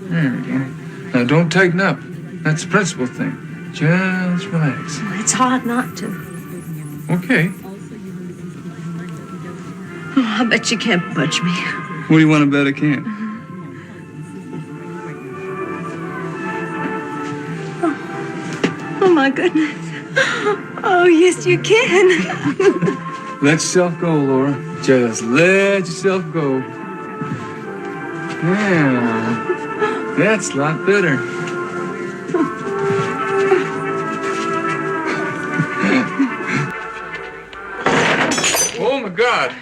There we go. Now don't tighten up. That's the principal thing. Just relax. It's hard not to. Okay. Oh, I bet you can't budge me. What do you want to bet I can't? Oh, my goodness. Oh, yes, you can. Let yourself go, Laura. Just let yourself go. Yeah. That's a lot better. Oh, my God.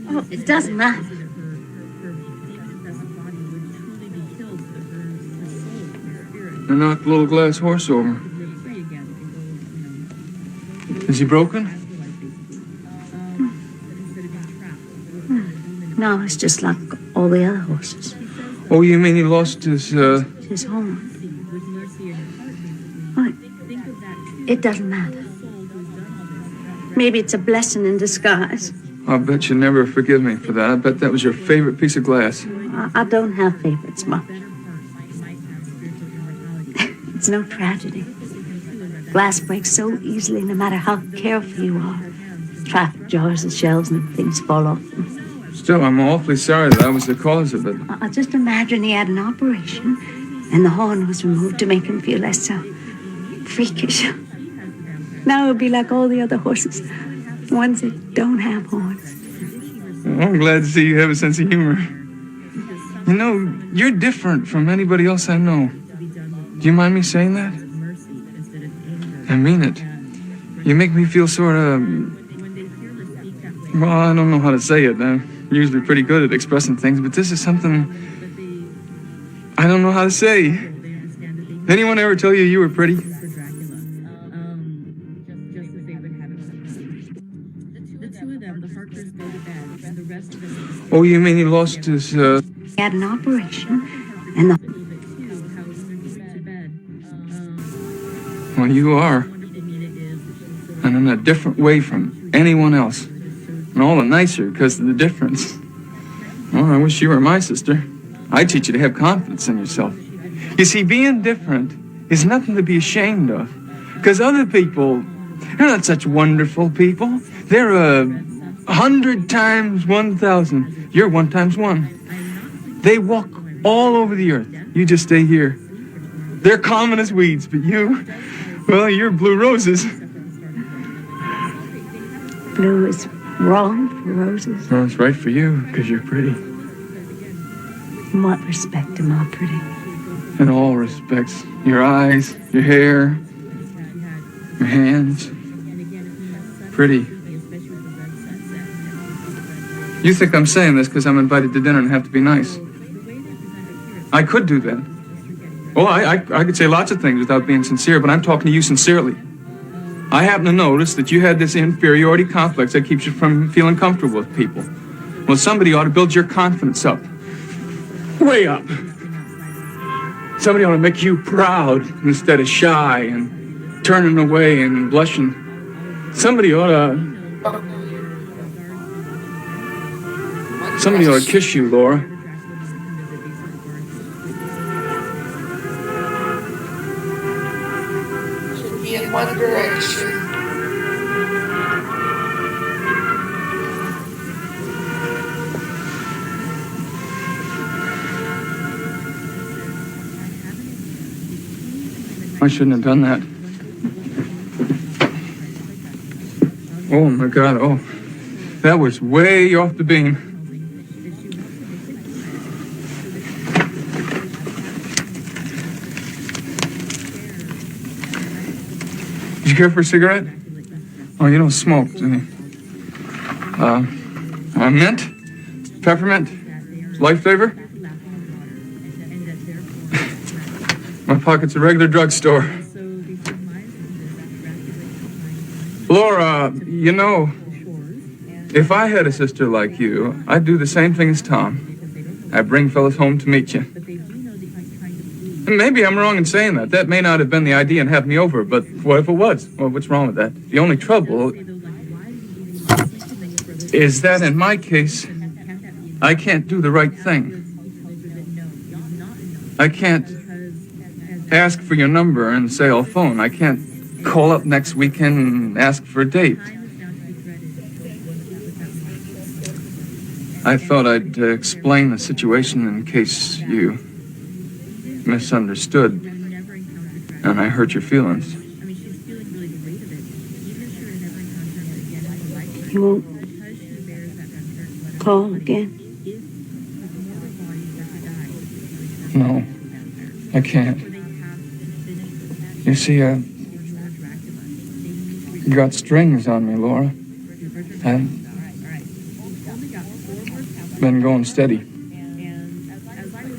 Oh, it doesn't matter. I knocked the little glass horse over. Is he broken? No, it's just like all the other horses. Oh, you mean he lost his, His horn. Oh, it doesn't matter. Maybe it's a blessing in disguise. I'll bet you never forgive me for that. I bet that was your favorite piece of glass. I don't have favorites, Mom. It's no tragedy. Glass breaks so easily no matter how careful you are. Traffic jars and shells and things fall off them. Still, I'm awfully sorry that I was the cause of it. I just imagine he had an operation and the horn was removed to make him feel less freakish. Now he'll be like all the other horses, ones that don't have horns. I'm glad to see you have a sense of humor. You know, you're different from anybody else I know. Do you mind me saying that? I mean it. You make me feel sort of... Well, I don't know how to say it. I'm usually pretty good at expressing things, but this is something I don't know how to say. Anyone ever tell you were pretty? Oh, you mean he lost his, He had an operation, and the... Well, you are. And in a different way from anyone else. And all the nicer because of the difference. Oh, I wish you were my sister. I teach you to have confidence in yourself. You see, being different is nothing to be ashamed of. Because other people, they're not such wonderful people. They're 100 times 1,000. You're 1 times 1. They walk all over the earth. You just stay here. They're common as weeds, but you, well, you're blue roses. Blue is wrong for roses. Well, it's right for you, because you're pretty. In what respect am I pretty? In all respects. Your eyes, your hair, your hands. Pretty. You think I'm saying this because I'm invited to dinner and have to be nice. I could do that. Well, I could say lots of things without being sincere, but I'm talking to you sincerely. I happen to notice that you had this inferiority complex that keeps you from feeling comfortable with people. Well, somebody ought to build your confidence up. Way up. Somebody ought to make you proud instead of shy and turning away and blushing. Somebody ought to kiss you, Laura. In one direction. I shouldn't have done that. Oh my God, oh. That was way off the beam. Did you care for a cigarette? Oh, you don't smoke, do you? Mint? Peppermint? Life flavor? My pocket's a regular drugstore. Laura, you know, if I had a sister like you, I'd do the same thing as Tom. I'd bring fellas home to meet you. And maybe I'm wrong in saying that. That may not have been the idea and have me over, but what if it was? Well, what's wrong with that? The only trouble is that in my case, I can't do the right thing. I can't ask for your number and say I'll phone. I can't call up next weekend and ask for a date. I thought I'd explain the situation in case you misunderstood and I hurt your feelings. You won't call again? No, I can't. You see, you got strings on me, Laura. I've been going steady.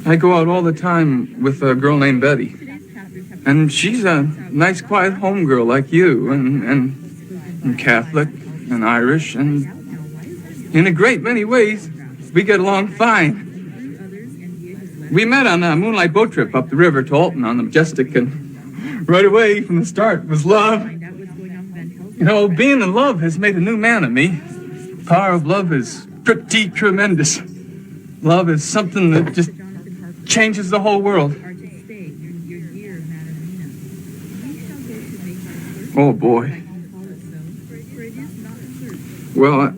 I go out all the time with a girl named Betty. And she's a nice, quiet home girl like you, and Catholic and Irish, and in a great many ways, we get along fine. We met on a moonlight boat trip up the river to Alton on the Majestic, and right away from the start was love. You know, being in love has made a new man of me. The power of love is pretty tremendous. Love is something that just changes the whole world. Oh, boy. Well,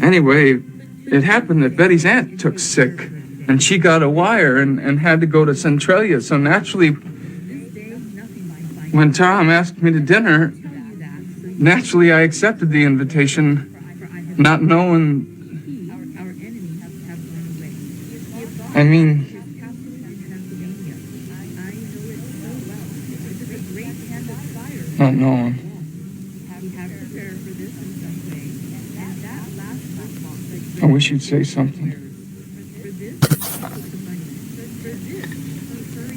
anyway, it happened that Betty's aunt took sick, and she got a wire and had to go to Centralia. So naturally, when Tom asked me to dinner, naturally I accepted the invitation, not knowing I mean, not knowing. I wish you'd say something.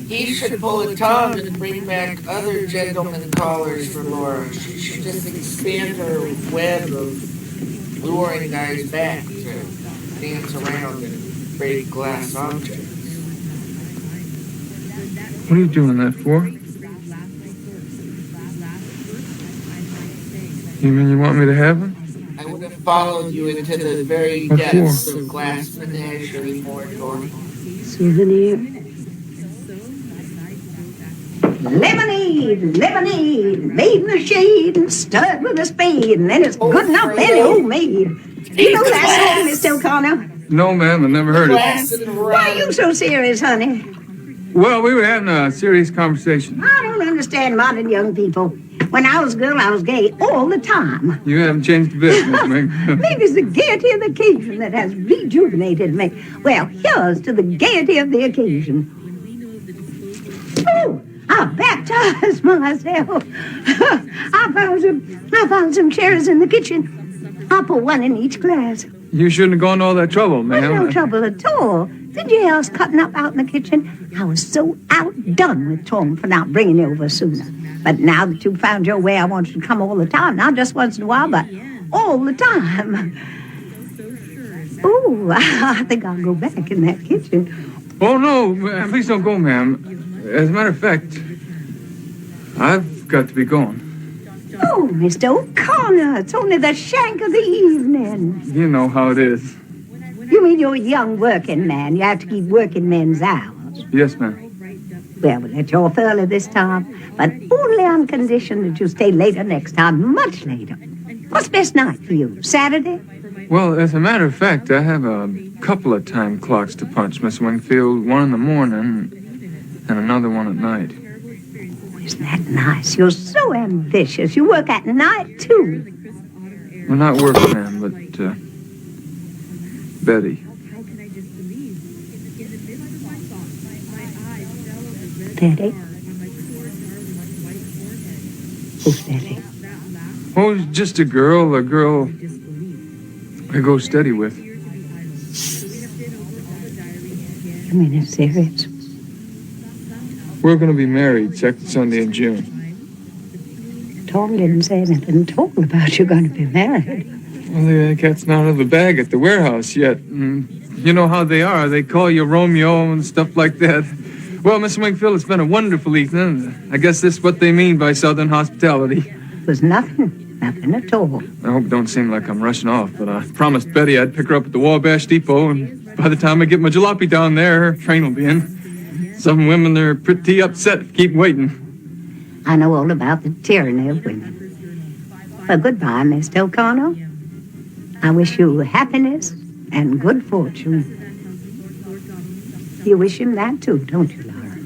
He should pull a tongue and bring back other gentlemen callers for Laura. She should just expand her web of luring guys back to dance around and break glass objects. What are you doing that for? You mean you want me to have him? I would have followed you into the very What depths for? of Glass Menagerie, Mordor. Souvenir. Lemonade, lemonade, made in the shade and stirred with a spade, and then it's good enough for any old maid. You know that song, Mr. O'Connor? No, ma'am, I never heard it. Why are you so serious, honey? Well, we were having a serious conversation. I don't understand modern young people. When I was a girl, I was gay all the time. You haven't changed a bit, Miss Ming. Maybe it's the gaiety of the occasion that has rejuvenated me. Well, here's to the gaiety of the occasion. Oh, I baptized myself. I found some cherries in the kitchen. I'll put one in each glass. You shouldn't have gone to all that trouble, ma'am. No trouble at all. Did you hear us cutting up out in the kitchen? I was so outdone with Tom for not bringing you over sooner. But now that you found your way, I want you to come all the time. Not just once in a while, but all the time. Oh, I think I'll go back in that kitchen. Oh, no, please don't go, ma'am. As a matter of fact, I've got to be going. Oh, Mr. O'Connor, it's only the shank of the evening. You know how it is. You mean you're a young working man. You have to keep working men's hours. Yes, ma'am. Well, we'll let you off early this time, but only on condition that you stay later next time, much later. What's best night for you, Saturday? Well, as a matter of fact, I have a couple of time clocks to punch, Miss Wingfield. One in the morning and another one at night. Isn't that nice? You're so ambitious. You work at night, too. Well, not work, ma'am, but, Betty. Betty? Who's Betty? Oh, just a girl I go steady with. You mean it's serious? We're going to be married second Sunday in June. Tom didn't say anything at all about you going to be married. Well, the cat's not out of the bag at the warehouse yet. You know how they are. They call you Romeo and stuff like that. Well, Miss Wingfield, it's been a wonderful evening. I guess this is what they mean by Southern hospitality. It was nothing at all. I hope it don't seem like I'm rushing off, but I promised Betty I'd pick her up at the Wabash Depot, and by the time I get my jalopy down there, her train will be in. Some women are pretty upset if you keep waiting. I know all about the tyranny of women. Well, goodbye, Mr. O'Connor. I wish you happiness and good fortune. You wish him that too, don't you, Laura?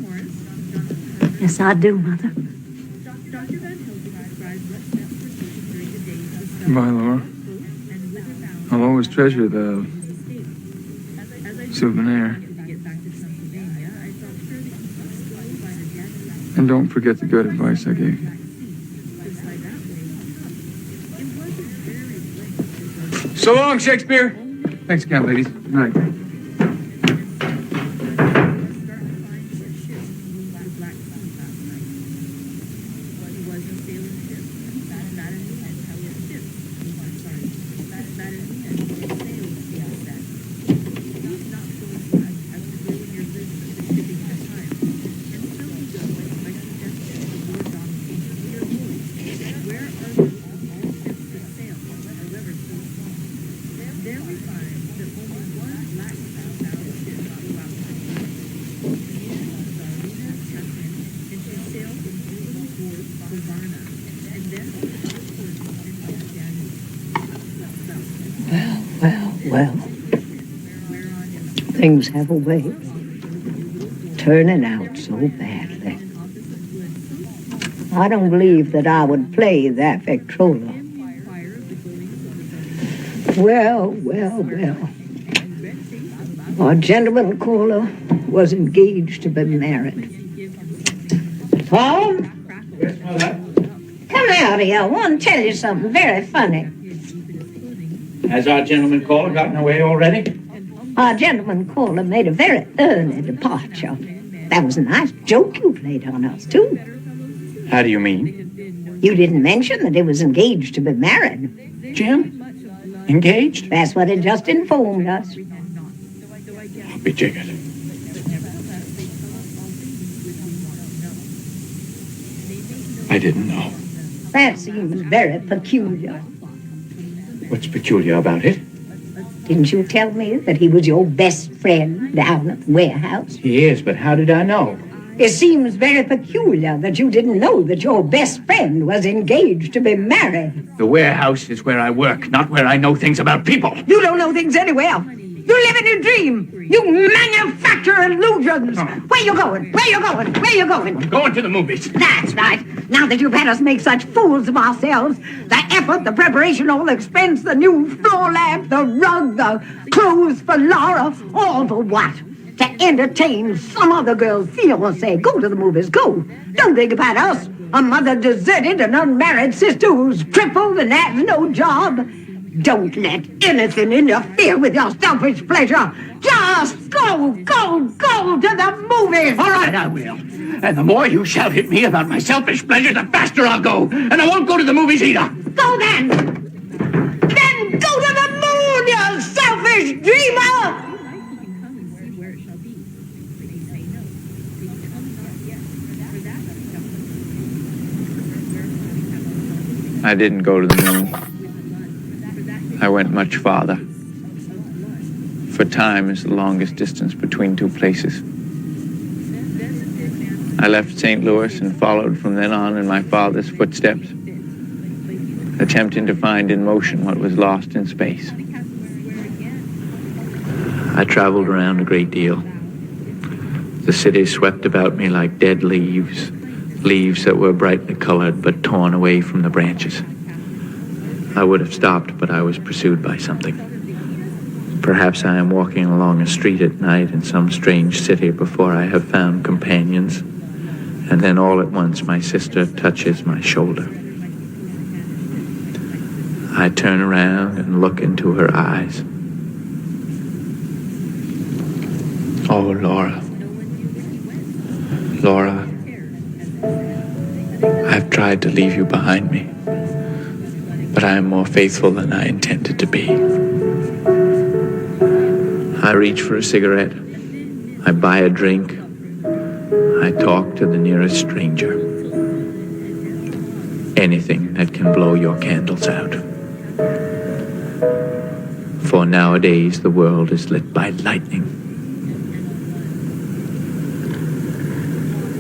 Yes, I do, Mother. Goodbye, Laura. I'll always treasure the souvenir. And don't forget the good advice I gave you. So long, Shakespeare. Thanks again, ladies. Good night. Well, things have a way of turning out so badly. I don't believe that I would play that Victrola. Well. Our gentleman caller was engaged to be married. Tom? Yes, Mother? Come out here. I want to tell you something very funny. Has our gentleman caller gotten away already? Our gentleman caller made a very early departure. That was a nice joke you played on us, too. How do you mean? You didn't mention that he was engaged to be married. Jim? Engaged? That's what he just informed us. I'll be jiggered. I didn't know. That seems very peculiar. What's peculiar about it? Didn't you tell me that he was your best friend down at the warehouse? He is, but how did I know? It seems very peculiar that you didn't know that your best friend was engaged to be married. The warehouse is where I work, not where I know things about people. You don't know things anywhere. You live in a dream. You manufacture illusions. Where you going? Where you going? Where you going? I'm going to the movies. That's right. Now that you've had us make such fools of ourselves, the effort, the preparation, all the expense, the new floor lamp, the rug, the clothes for Laura, all for what? To entertain some other girl's fiancé. Go to the movies, go. Don't think about us. A mother deserted, an unmarried sister who's crippled and has no job. Don't let anything interfere with your selfish pleasure. Just go to the movies. All right, I will. And the more you shout at me about my selfish pleasure, the faster I'll go. And I won't go to the movies either. Go then. Then go to the moon, you selfish dreamer. I didn't go to the moon. I went much farther. For time is the longest distance between two places. I left St. Louis and followed from then on in my father's footsteps, attempting to find in motion what was lost in space. I traveled around a great deal. The city swept about me like dead leaves, leaves that were brightly colored but torn away from the branches. I would have stopped, but I was pursued by something. Perhaps I am walking along a street at night in some strange city before I have found companions, and then all at once my sister touches my shoulder. I turn around and look into her eyes. Oh, Laura. Laura, I've tried to leave you behind me, but I am more faithful than I intended to be. I reach for a cigarette. I buy a drink. I talk to the nearest stranger. Anything that can blow your candles out. For nowadays the world is lit by lightning.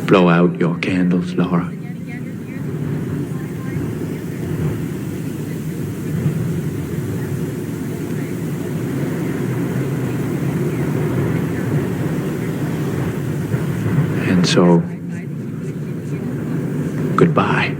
Blow out your candles, Laura. And so, goodbye.